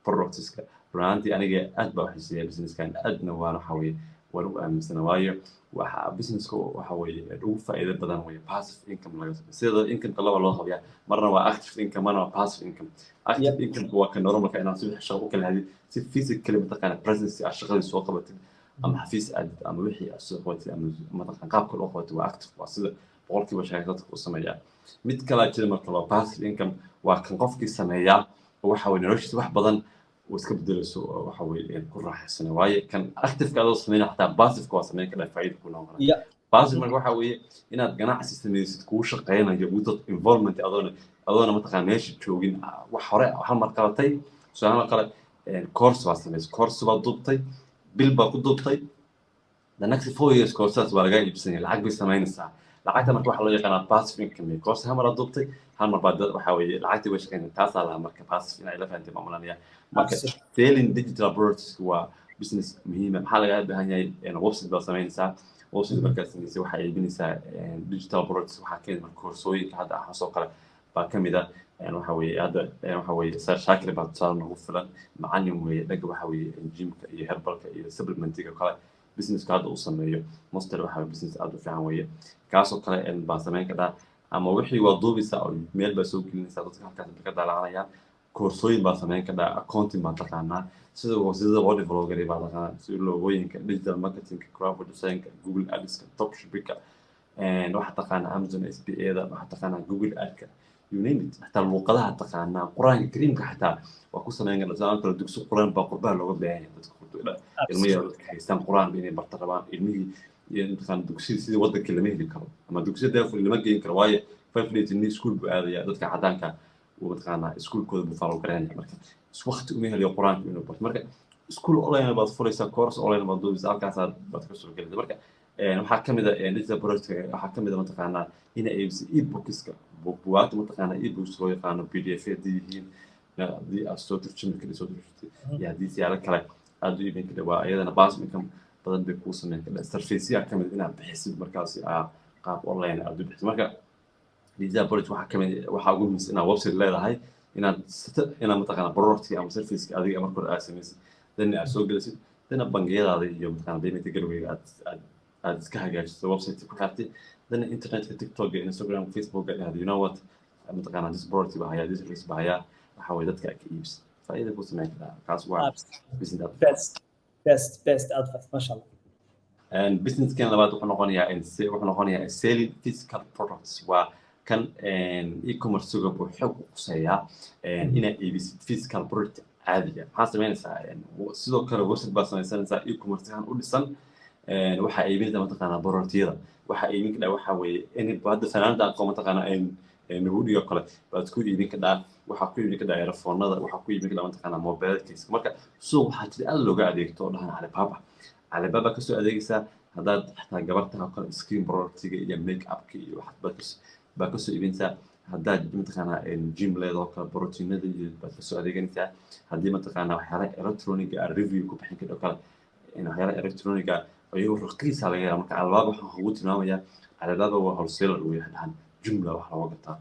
products runtii aniga aad baa waxay businesskan aadna waan waxa weeye waan u aaminsanaa waayo waxa businesska waxa weeye ugu faa'iido badan weeye passive income laga sida income laba loo habiyaa marna waa active income marna waa passive income active income waa kan normalka inaan si shaqo kala hadii si physically mataqaana presence shaqada soo qabatid ama xafiis aad ama wixii soo qabatid ama mataqaana qaabka loo qabato waa active waa sida boqolkiiba shaqada ku sameeyaa mid kale jira marka loo passive income waa kan qofkii sameeya waxa weeye noloshiisa wax badan واسكب درسوا وحوي كل راح السنة واي كان أكتف كذا سمينا حتى باسف كوا سمينا كذا فايدة كلهم باسف ما وحوي إن الجناح سيستمي ستكوش قينا يبودت involvement أظن متقنيش تشوفين وحراء وحمرقلتي سؤال قال كورس واسميس كورس بالضبطي بالباقود ضبطي the next 4 years courses waa laga iibsanaya lacag bay samaynaysaa lacagta marka waxa loo yaqaanaa passive income course hamar adubtay hal mar baad waxa weeye lacagtii way shaqeynaysaa taasaa laha marka passive inay la fahanteen maamulanaya marka selling digital products waa business muhiim ah maxaa laga baahan yahay website baa samaynaysaa website markaas samaynaysaa waxa iibinaysaa digital products waxaa keenay marka koorsooyinka hadda ah soo kale baa kamid ah waxa weeye hadda waxa weeye shaakir baa tusaale nagu filan macallin weeye dhaga waxa weeye gymka iyo herbalka iyo supplementiga kale business ka hadda uu sameeyo monster waxa business aad u fiican weeye kaasoo kale baa samayn karaa ama wixii waa duubisa oo meel baa soo gelinaysaa dadka halkaas ka daalacanayaa koorsooyin baa samayn karaa accounting baa taqaanaa sida wadi vlogger baa taqaanaa sida logooyinka digital marketing graphic design google ads dropshipping waxa taqaanaa amazon spa da waxa taqaanaa google ads you name it hatta luqadaha taqaanaa quraanka kariimka xataa waa ku samayn karaa sidoo kale dugsi quraan baa qurbaha looga baahan yahay dadka ilmihiisa dadka haystaan quraan inay barta rabaan ilmihii iyo intaan dugsi sidii waddanka lama heli karo ama dugsi daafur lama geyn karo waayo 5 days in school buu aadaya dadka cadaanka uu taqaanaa iskuulkooda buu faro garanaya marka waqti uma heliyo quraanka inuu barto marka iskuul online baad furaysaa course online baad duubisa halkaas baad ka soo gelaysaa marka waxaa kamid ah digital project waxaa kamid ah mataqaanaa ina ABC e-bookska buugaagta mataqaanaa e-books loo yaqaano PDF yihiin hadii aad soo turjumi kara soo turjumtay iyo hadii siyaalo kale aad u iibin kara waa iyadana passive income badan bay kuu samayn kartaa surface-ya kamid inaad bixisid markaasi qaab online aad u bixisid marka digital project waxaa kamid waxaa ugu muhiimsan inaad website leedahay inaad mataqaanaa product ama service adiga marka hore aad samaysid dan aad soo gelisid dana bangiyadaada iyo mataqaanaa payment galwayga aad iska hagaajiso website ku xirtay dana internetka tiktok instagram facebook you know what mataqaanaa this product baa hayaa this service baa hayaa waxa way dadka ka iibs faa'iido ku samayn karaa kaas waa business best advice mashallah and business kan labaad wuxuu noqonayaa selling physical products waa kan e-commerce suuqa buu xog u quseeyaa inaad iibisid physical product caadiga maxaa samaynaysaa sidoo kale website baa samaysanaysaa e-commerce ahaan u dhisan waxaa iibinaysaa mataqaanaa productyada waxaa iibin kadhaa waxaa weeye in hadda fanaanada aqoon mataqaanaa nagu dhigo kale baad ku iibin kadhaa waxaa ku iibin kadhaa earphone-nada waxaa ku iibin kadhaa mataqaanaa mobile case marka suuq waxaa jira aad looga adeegto oo dhahan Alibaba kasoo adeegaysaa haddaad xataa gabarta oo kale screen productiga iyo make upka iyo waxaad baa kasoo iibinaysaa haddaad mataqaanaa gym leedoo kale proteinada iyo baad kasoo adeeganaysaa haddii mataqaanaa waxyaalaha electroniga review ku bixin kadho kale waxyaalaha electroniga ayuu raqiisa laga yaraa marka Alibaba waxaan ugu tilmaamayaa Alibaba waa wholesaler uu yahay dhahan jumla wax looga gataa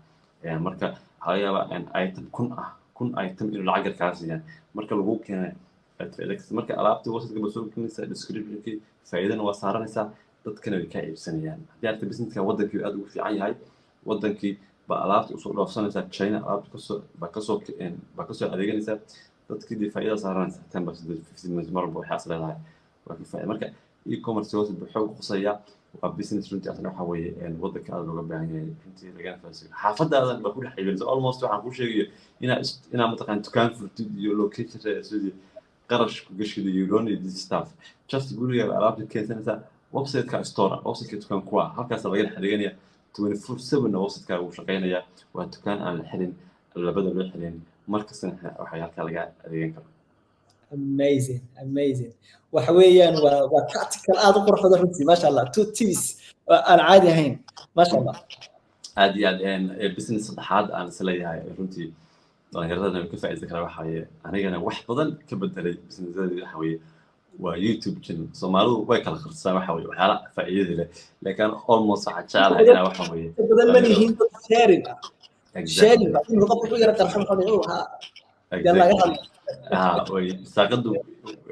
marka waxaa laga yaabaa item kun item inuu lacag kaa siiyaan marka lagu keenay marka alaabtii website ka soo gelinaysa description-kii faa'iidana waa saaranaysaa dadkana way ka iibsanayaan haddii aad business-ka waddankii aad ugu fiican yahay waddankii baa alaabta usoo dhoofsanaysaa China alaabta kasoo adeeganaysaa dadkii faa'iida saaranaysaa 10% 15% marba waxay asleedahay waa ka faa'iida marka e-commerce website wuxuu quseeyaa waa business runtii asna waxa weeye waddanka aad looga baahan yahay runtii lagana faasiyo xaafadaadan baa ku dhex iibinaysa almost waxaan ku sheegayo inaa mataqaan dukaan furtid iyo location sidii qarash ku gashida you don't need this stuff just guriga alaabta keensanaysa website-ka store website-ka dukaan kuwa halkaas laga xiriirinaya 24/7 website-ka uu shaqeynaya waa dukaan aan la xirin labada loo xirin markasta waxay halka laga adeegan karo amazing waxa weeyaan waa tactical aad u qurux badan runtii masha Allah two tips aan caadi ahayn masha Allah aad iyo aad business saddexaad aan isleeyahay runtii dhalinyarada ka faa'iideysan kara waxa weeye anigana wax badan ka bedelay business-yada waxa weeye waa YouTube channel Soomaalidu way kala qarsadaan waxa weeye waxyaala faa'iido leh laakiin almost waxa jecelahay inaa waxa weeye badan ma yihiin sharing in qofku ku yara qarxan xodoo way saaqadu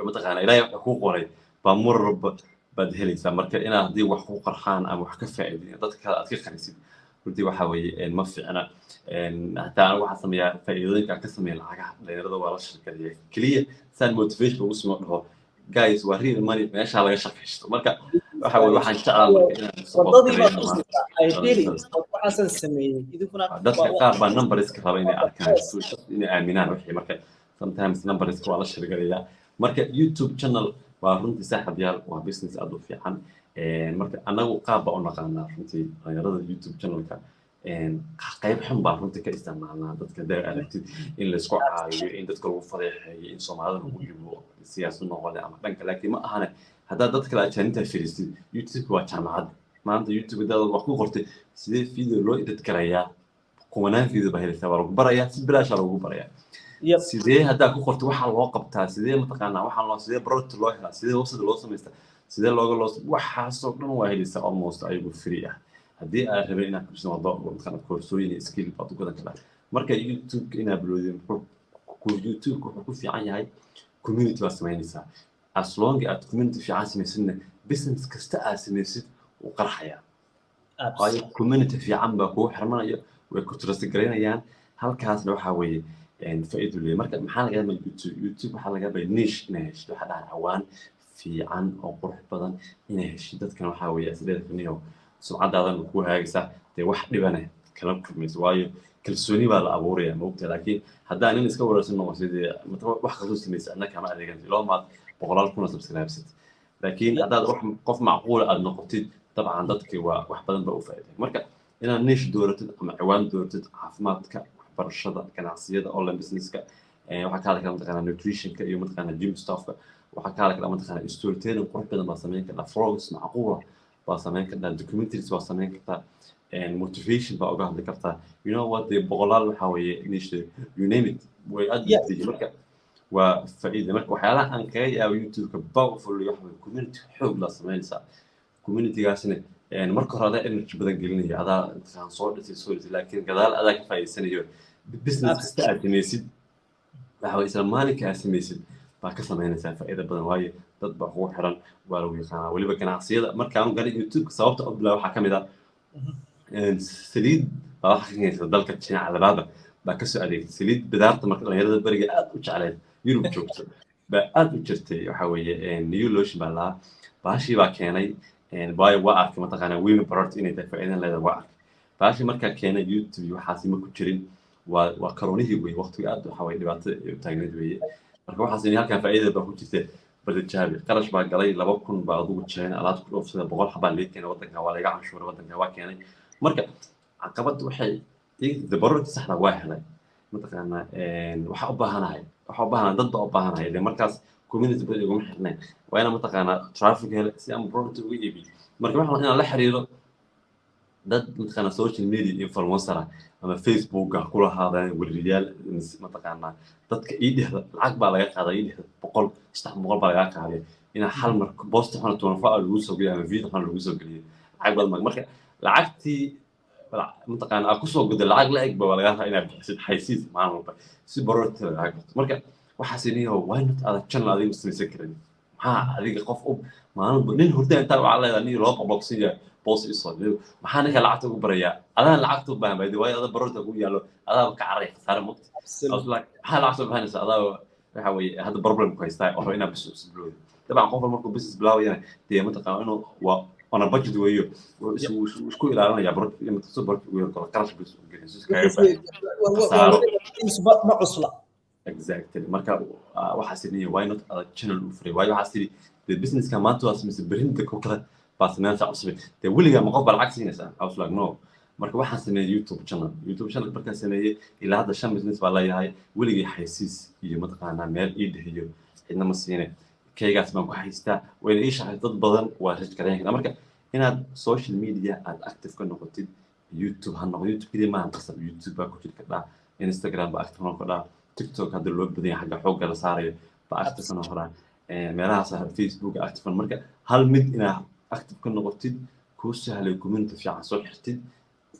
mataqaana ilaahay wuxuu ku qoray baa marba bad helaysaa marka inaad hadii wax ku qarxaan ama wax ka faa'iideeyo dadka aad ka qarisid runtii waxa weeye ma fiicna hataa waxa sameeyaa faa'iidooyinka ka sameeya lacagaha dhalinyarada waa la shirkadaya kaliya san motivation ugu soo dhaho guys waa real money meesha laga shaqeysto marka waxa weeye waxaan jeclaan waxaan sameeyay idinkuna dadka qaar baa number iska raba inay arkaan inay aaminaan wixii marka sometimes number iska waa la shirkadaya marka YouTube channel waa runtii saaxib yaal waa business aad u fiican marka anagu qaab baa u naqaanaa runtii dhalinyarada YouTube channel-ka qayb xun baa runtii ka isticmaalnaa dadka dee aragtid in la isku caawiyo in dadka lagu fadeexeeyo in Soomaalida lagu dhibo siyaasad noqon ama dhanka laakiin ma ahane haddaad dad kale ajaanibta firiistid youtube waa jaamacad maanta youtube hadaad wax ku qortay sidee video loo edit garayaa kumanaan video baa helaysaa waa lagu barayaa si bilaasha lagu barayaa sidee haddaad ku qortay waxaa loo qabtaa sidee mataqaanaa waxaa loo sidee product loo helaa sidee website loo samaystaa sidee looga loo waxaasoo dhan waa helaysaa almost ayagu free ah haddii aad rabay inaad kursin wado mataqaanaa koorsooyin iyo skill baad u gadan kartaa marka youtube inaad bilowdeen youtube wuxuu ku fiican yahay community baa samaynaysaa as long as community fiican samaysidna business kasta aad samaysid wuu qarxayaa waayo community fiican baa kugu xirmanaya way ku trust garaynayaan halkaasna waxaa weeye faa'iido leeyahay marka maxaa laga yaabaa youtube waxaa laga yaabaa niche inay hesho waxaa dhahan cawaan fiican oo qurux badan inay hesho dadkan waxaa weeye asleedaniyo sumcadaadan ku hagaagaysaa dee wax dhibane kala kulmayso waayo kalsooni baa la abuuraya moogta laakiin haddaan nin iska wararsan noqon sidee wax qalad samaysa annaka kama adeegan loo maad 100 kun subscribers laakiin haddaad wax qof macquul aad noqotid dabcan dadkii waa wax badan baa u faa'iiday marka inaad niche dooratid ama ciwaan dooratid caafimaadka waxbarashada ganacsiyada online businesska waxaa ka hadlaya mataqaanaa nutritionka iyo mataqaanaa gym stuffka waxaa ka hadlaya mataqaanaa storytelling qurux badan baa samayn kartaa vlogs macquula baa samayn kartaa documentaries baa samayn kartaa motivation baa uga hadli kartaa you know what the boqolaal waxaa weeye niche you name it way aad u marka waa faa'iido marka waxyaalaha aan kaga yaabo youtube-ka powerful waxa weeye community xoog la samaynaysaa community-gaasina marka hore adaa energy badan gelinaya adaa intaan soo dhisay laakiin gadaal adaa ka faa'iidsanayo business kasta aad samaysid waxa weeye isla maalinka aad samaysid baa ka samaynaysaa faa'iido badan waayo dad baa kugu xiran waa lagu yaqaanaa weliba ganacsiyada markaan galay youtube sababta u bilaa waxaa ka mid ah saliid baa waxa ka haysa dalka China labaada baa ka soo adeegtay saliid bidaarta marka dhalinyarada bariga aad u jecleed yurub joogto baa aad u jirtay waxa weeye new lotion baa lahaa baashii baa keenay باي وقعك مثلا وين بررت إني تفعلنا لهذا وقعك فعشان مركز كان يوتيوب وحاسين مكتشرين وكرونيه وي وقت يقعد حوالي بعض تاجنت وي مركز حاسين هالكان فائدة بقول بدل جابي قرش بعد قليل لبكون بعضو تشين على كل أوفيس بقول حبا ليك كان وقتك حوالي قاعد شهور وقتك جوا كان مركز عقبت وحي بررت سحنا واحد مثلا وحبها هاي وحبها ضد أبها هاي لمركز community baa ugu xirnay waa ina mataqaanaa traffic hel si aan product ugu iibiyo marka waxaan inaan la xiriiro dad mataqaanaa social media influencer ama facebook ah kula hadaan wariyaal mataqaanaa dadka ii dhehda lacag baa laga qaaday ii dhehda 100 baa laga qaaday ina hal mar post xana toona faal lagu soo geliyo ama video xana lagu soo geliyo lacag badan marka lacagtii mataqaanaa ku soo guday lacag la eg baa laga qaaday inaad bixisid xaysiis maamulba si product marka waxaasiniyo why not ada channel adiga samaysan karin maxaa adiga qof u maalin nin hurda inta waxa leedahay nin loo qabaqsiyo boos isoo maxaa ninka lacagta ugu baraya adaan lacagta u baahan baydi way ada barota ugu yaalo adaa ka caray khasaare mut maxaa lacagta u baahanaysa adaa waxa weeye hada problem ku haystaa oo ina business blow dabcan qof markuu business blow yana dee mataqaan inuu waa on a budget weeyo isku ilaalinaya barota iyo mutaso barota ugu yar qarash bis u gelinayso ma cusla exactly marka waxaasiniyo why not ada channel u free waayo waxaasini the business ka maanta waa samaysan berinta ku kala baa sameynta cusub dee weligaa ma qof baa lacag siinaysaa I was like no marka waxaan sameeyay youtube channel markaan sameeyay ilaa hadda 5 business baa leeyahay weligii xaysiis iyo mataqaanaa meel ii dhihiyo cidna ma siinay kaygaas baan ku haystaa wayna ii shaqay dad badan waa rich kareen marka inaad social media aad active ka noqotid youtube ha noqdo youtube kaliya ma qasab youtube baa ku jira kadhaa instagram baa active noqdaa TikTok هذا اللي بدي حاجة حوجة لصاري بأكتف أنا هلا مراها صار فيسبوك أكتف مركا هل مد إن أكتف كنا قلتيد كوسه هل يكومنت في عصور حتيد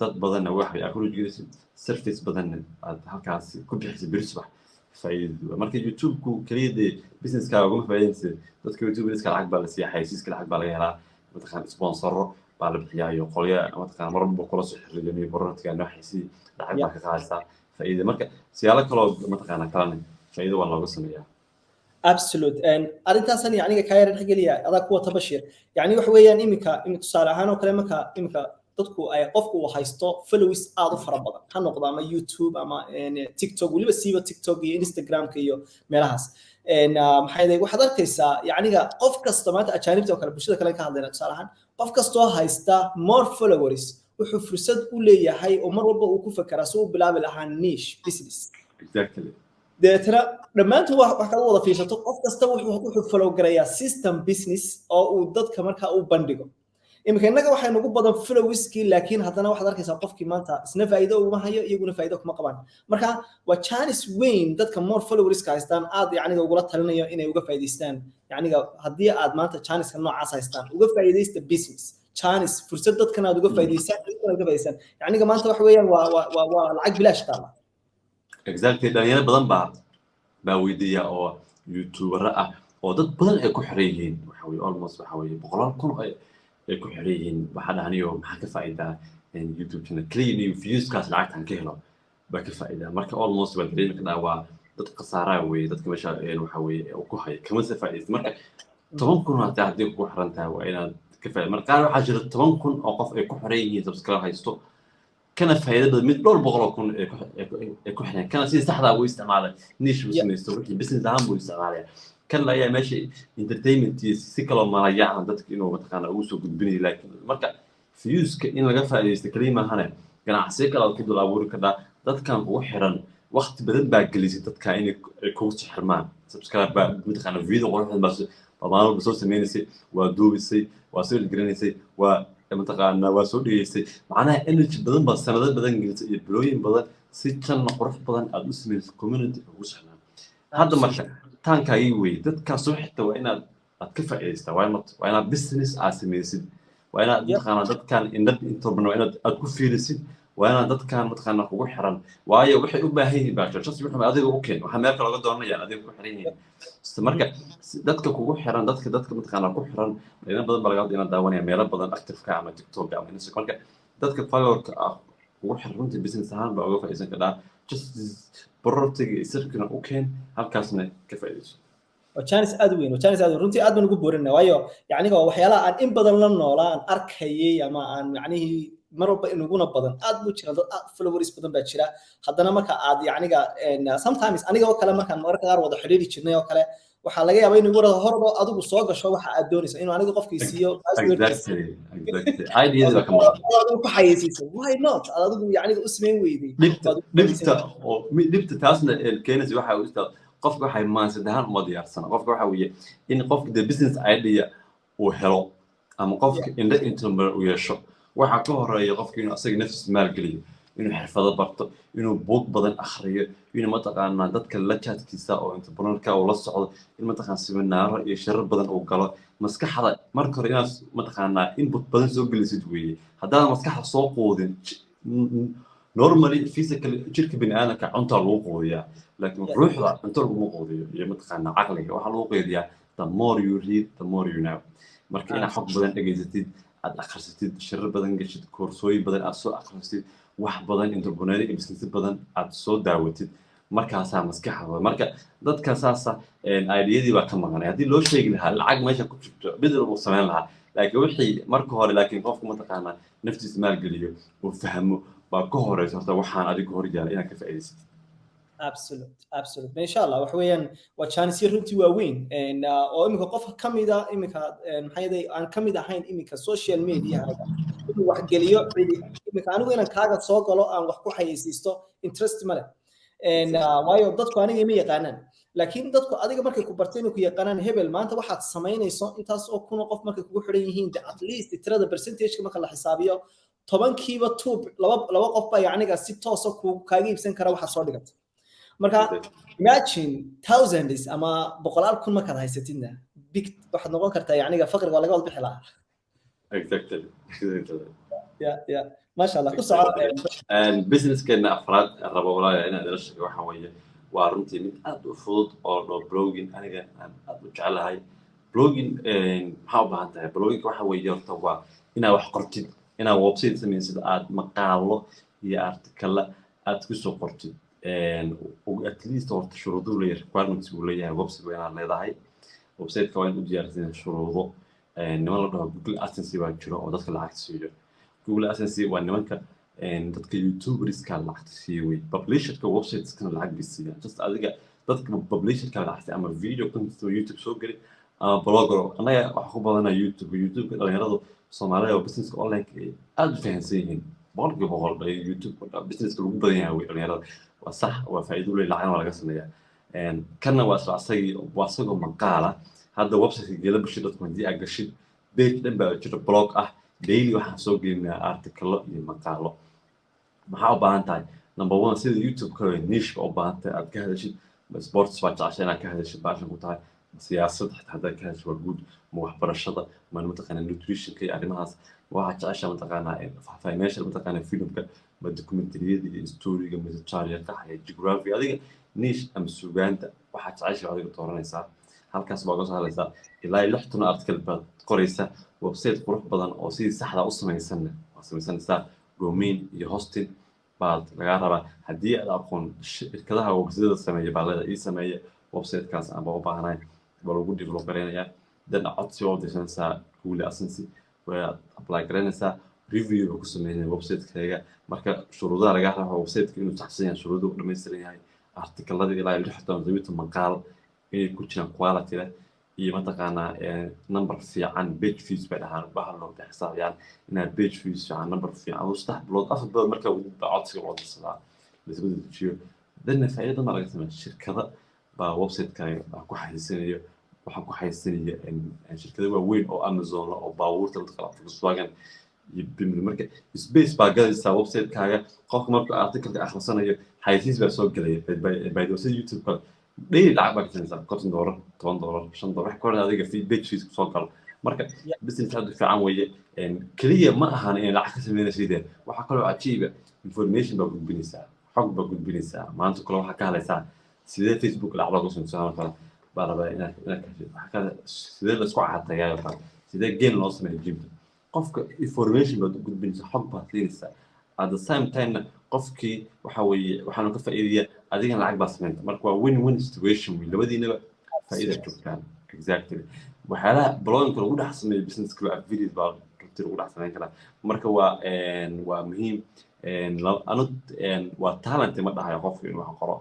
ضد بدنا واحد أقول جلس سيرفيس بدنا هالكاس كل بيحسب بيرسبح فايد مركا يوتيوب كو كريد بيزنس كاوم فاينس ضد يوتيوب بيزنس كالعقب على سياحة يسيس كالعقب على هلا متخان سبونسر بعد بحياة وقليا متخان مرة بقول صحيح الجميع برات كأنه حسي العقب كخالصة فإذا مركز سيالة كلام متقنة كلامي فإذا والله قصة مياه. absolute أنت أصلاً يعني كاير الحقيقة هذا قوة تبشير يعني وحويا إمك صالحان وكلامك إمك تذكر أي قفك وحيستو فلوس أضف ربضا هالنقطة أما يوتيوب أما يعني تيك توك واللي بس يبغى تيك توك إنستغرام كيو ملاحظ إن محيدا وحضر كيسا يعني قفك استمات أجانب توكل بشدة كلام كهذا صالحان قفك استوى هيستا more followers وحفرسد وليه هاي ومر والله وكوفة كراسو بلا بلا نيش business. Exactly. deetana dhammaantood wax kala wada fiirsato qof kasta wuxuu follow garayaa system business oo uu dadka markaa u bandhigo imika innaga waxaynu ugu badan followiskii laakiin haddana waxaad arkaysaa qofkii maanta isna faa'iido uma hayo iyaguna faa'iido kuma qabaan marka waa chance weyn dadka more followerska haystaan aad yacniga ugula talinayo inay uga faa'iidaystaan yacniga haddii aad maanta chanceka noocaas haystaan uga faa'iidaysta business chance fursad dadkan aad uga faa'iidaystaan yacniga maanta wax weeyaan waa lacag bilaash taala exactly dhalinyaro badan baa weydiiya oo youtuber ah oo dad badan ay ku xiran yihiin waxa weeye almost waxa weeye boqolaal kun ay ku xiran yihiin waxa dhahaniyo maxaa ka faa'iidaa youtube channel clean iyo views-kaas lacagtan ka helo baa ka faa'iidaa marka almost waa dareemi karnaa waa dad khasaaraa weeye dadka meesha waxa weeye ku haya kama se faa'iidaysta marka 10 kun haddii ku xiran tahay waa inaad ka faa'iidaa marka qaar waxaa jira 10 kun oo qof ay ku xiran yihiin subscribe haysto kana faa'iidada mid dhowr boqol kun ay ku xiran kana si saxda ah u isticmaalay niche business wixii business ahaan buu isticmaalay kan la ayaa meesha entertainment si kala malayaan dadka inuu mataqaana ugu soo gudbinayo laakiin marka views-ka in laga faa'iidaysto kaliya hane ganacsiga kala ku dul abuuri karaa dadkan ugu xiran waqti badan baa gelisay dadka inay kugu xirmaan subscribe baa mataqaana video qoroxdan baa maalmo soo sameeysay waa duubisay waa soo gelinaysay waa mataqaana waa soo dhigeysay macnaha energy badan baa sanado badan gelisay iyo bilooyin badan si channel qurux badan aad u sameysay community ugu saxnaa hadda marka taankaagii wey dadkaas soo xigta waa inaad ka faa'iidaystaa waa inaad business aad samaysid waa inaad mataqaana dadkan inta badan waa inaad ku fiirisid waa inaad dadkan mataqaana kugu xiran waayo waxay u baahan yihiin baa just wixii adiga u keen waxa meel kale laga doonayaan adiga ku xiran yihiin marka dadka kugu xiran dadka mataqaana ku xiran meelo badan baa laga hadlaa inaad daawanaya meelo badan active-ka ama TikTok ama Instagram marka dadka follower-ka ah kugu xiran runtii business ahaan baa uga faa'iidaysan karaa just borortiga isirkana u keen halkaasna ka faa'iidayso chance aad weyn runtii aad baan ugu boorinaa waayo yacniga waxyaalaha aan in badan la noolaa aan arkayay ama aan yacnihii mar walba inuguna badan aad buu jira dad followers badan baa jira haddana marka aad yacniga sometimes aniga oo kale markaan mararka qaar wada xiriiri jirnay oo kale waxaa laga yaabaa inuu warada horba adigu soo gasho waxa aad doonayso inuu aniga qofkii siiyo ku xayeysiiso why not adigu yacniga u sameyn weyday dhibta taasna keenaysa waxa uu istaa qofka waxay maansadaan uma diyaarsana qofka waxa weeye in qofka the business idea uu helo ama qofka entrepreneur uu yeesho waxa ka horeeya qofka inuu asaga naftiisa maal geliyo inuu xirfado barto inuu buug badan akhriyo inuu mataqaana dadka la chatkiisa oo entrepreneurka uu la socdo in mataqaana seminaaro iyo shirar badan uu galo maskaxda marka hore inaad mataqaana input badan soo gelisid weeye haddana maskaxda soo qoodin normally physically jirka bini'aadamka cunta lagu qoodiyaa laakiin ruuxda cunta lagu qoodiyo iyo mataqaana caqliga waxa lagu qoodiyaa the more you read the more you know marka inaad xog badan dhageysatid aad akhrisatid shirar badan gashid koorsooyin badan aad soo akhrisatid wax badan entrepreneur iyo business badan aad soo daawatid markaasaa maskaxda marka dadka saasa ideyadii baa ka maqanay haddii loo sheegi lahaa lacag meesha ku jirto bedel uu sameyn lahaa laakiin wixii marka hore laakiin qofku mataqaana naftiisa maalgeliyo uu fahmo baa ka horeysa horta waxaan adiga hor yaala inaad ka faa'iidaysatid absolute ma insha Allah wax weeyaan waa chance runtii waa weyn oo imika qof kamida imika maxay aan kamid ahayn imika social media inuu wax geliyo imika anigu inaan kaaga soo galo aan wax ku xayeysiisto interest male waayo dadku aniga ma yaqaanaan laakiin dadku adiga markay ku barteen ku yaqaanaan hebel maanta waxaad sameynayso intaas oo kun qof markay kugu xiran yihiin at least tirada percentage marka la xisaabiyo 10kiiba laba qof baa yacniga si toos ah kaaga iibsan kara waxa soo dhigata marka imagine thousands ama boqolaal kun markaad haysatidna big waxaad noqon kartaa yacniga faqriga waa laga wada bixi lahaa exactly ya masha Allah ku socod business-keena afraad rabo walaa inaad ila sheego waxa weeye waa runtii mid aad u fudud oo blogging aniga aan aad u jecelahay blogging maxaa u baahan tahay blogging waxa weeye horta waa inaad wax qortid inaad website samaysid aad maqaalo iyo article aad ku soo qortid at least horta shuruudo leeyahay requirements uu leeyahay website inaad leedahay website-ka waa in u diyaarsan shuruudo niman la dhaho Google AdSense baa jiro oo dadka lacag siiyo Google AdSense waa nimanka dadka YouTubers-ka lacag siiyo publisher-ka websites-ka lacag bisiya just adiga dadka publisher-ka lacag ama video content oo YouTube soo gali ama blogger anaga wax ku badanaa YouTube-ka dhalinyaradu Soomaaliya oo business-ka online aad u fahansan yihiin boqolkiiba boqol YouTube business-ka lagu badan yahay dhalinyarada waa sax waa faa'iido leh lacag laga sameeyaa kana waa isagoo maqaala hadda website gela bulshada dadku haddii aad gashid page dhan baa jira blog ah daily waxaan soo gelinaa artikalo iyo maqaalo maxaa u baahan tahay number one sida youtube-ka niishka u baahan tahay aad ka hadashid sports baa jecesha inaad ka hadashid baashan ku tahay siyaasad xataa haddaad ka hadashid waa guud ma waxbarashada ma mataqaanaa nutritionka iyo arrimahaas waxaad jecesha mataqaanaa financial mataqaanaa filmka ma documentariyada iyo storyga ma taariikhda iyo geography adiga niche ama sugaanta waxaad jecesha adiga dooranaysaa halkaas baa uga soo hadlaysaa ilaa 60 article baad qoraysaa website qurux badan oo sidii saxda u samaysan waa samaysanaysaa domain iyo hosting baad laga rabaa haddii aad aqoon shirkadaha website sameeya baa leedahay ii sameeya website-kaas aan u baahanahay baa lagu develop gareynayaa dan codsi oo disanaysaa Google AdSense waa apply garanaysaa review ku sameynaya website-kaaga marka shuruudaha laga rabo website-ka inuu saxsan yahay shuruuduhu dhammaystiran yahay artikelada ilaa 60 maqaal inay ku jiraan quality leh iyo mataqaanaa number fiican page views bay dhahaan waxaa loo xisaabiyaan inaad page views fiican number fiican oo 3 bilood 4 bilood marka uu codsiga loo dirsadaa lasoo dejiyo dadna faa'iido ma laga sameeyo shirkada baa website-kaaga ku xayeysiinayo waxaan ku xayeysiinaya shirkado waaweyn oo Amazon oo baabuurta mataqaanaa Volkswagen iyo BMW marka space baa galaysaa website-kaaga qofka markuu article-ka akhrisanayo xayeysiis baa soo galaya by the way YouTube-ka daily lacag baa kasanaysaa $10 $10 $5 wax kor adiga feedback fees soo gal marka business aad u fiican weeye kaliya ma ahan in lacag ka sameynaysid waxa kale oo ajiiba information baa gudbinaysaa xog baa gudbinaysaa maanta kale waxa ka hadlaysaa sidee Facebook lacag looga soo saaro kale baa rabaa inaad waxa kale sidee la isku caatayaa kale sidee gain loo sameeyo jimta qofka information baa gudbinaysaa xog baa siinaysaa at the same time qofkii waxa weeye waxaanu ka faa'iideeyaa adiga lacag baa sameynta marka waa win-win situation weyn labadiinaba faa'iido joogtaan exactly waxyaalaha blogging lagu dhex sameeyo business-ka waa videos baa runtii lagu dhex sameyn karaa marka waa muhiim waa talent ma dhahayo qofku inuu wax qoro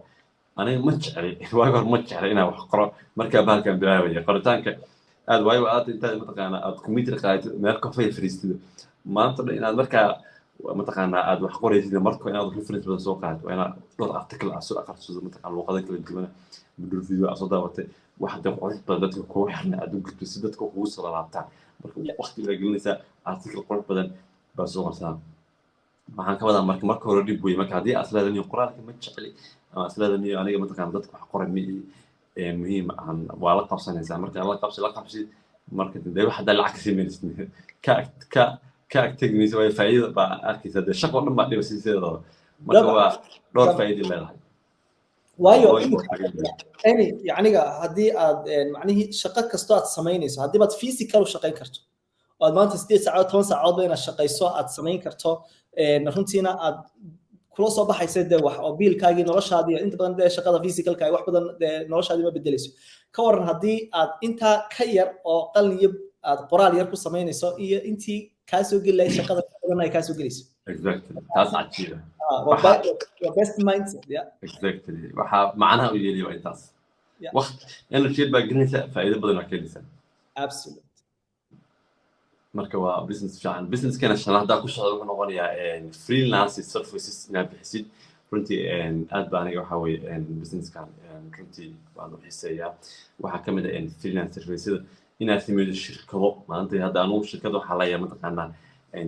aniga ma jecli waaga hor ma jecli inaan wax qoro marka baalkan bilaabaya qoritaanka aad waayo aad intaad mataqaanaa aad computer qaadato meel kafay fariistido maanta inaad markaa mataqaanaa aad wax qoraysid marka inaad reference badan soo qaadato inaad dhowr article aad soo akhriso mataqaanaa luqada kala duwan muddo video aad soo daawatay wax qurux badan dadka ku xirna aad u gudbiso si dadka ugu soo laabtaan marka waqti la gelinaysaa article qurux badan baa soo qortaa waxaan ka wadaa marka hore dib weey marka haddii aad leedahay qoraalka ma jecli ama aad leedahay aniga mataqaanaa dadka wax qoray muhiim aan waa la qabsanaysaa marka la qabsi marka dib waxa dal lacag sameynaysid ka agtagmaysa way faa'iido baa arkaysa de shaqo dhan baa dhibasiiseeda marka waa dhowr faa'iido leedahay waayo yacniga haddii aad macnihii shaqo kasto aad samaynayso haddii baad physical u shaqayn karto oo aad maanta 8 saacadood 10 saacadood inaad shaqayso aad samayn karto runtiina aad kula soo baxaysa de wax oo biilkaagii noloshaadii inta badan de shaqada physicalka wax badan de noloshaadii ma bedelayso ka waran haddii aad intaa ka yar oo qalin iyo aad qoraal yar ku samaynayso iyo intii kaa soo gelay shaqada badan ay kaa soo gelayso exactly taas cajiiba waa best mindset yeah exactly waxa macnaha u yeeliyo intaas waqti energy baa gelinaysa faa'iido badan oo keenaysa absolutely marka waa business fiican business kana shaqada ku socda wuxuu noqonayaa freelance services inaad bixisid runtii aad baan aniga waxa weeye business kan runtii waan u xiiseeyaa waxa ka mid ah freelance services inaad sameeydo shirkado maanta hadda anu shirkado waxa la yahay mataqaanaa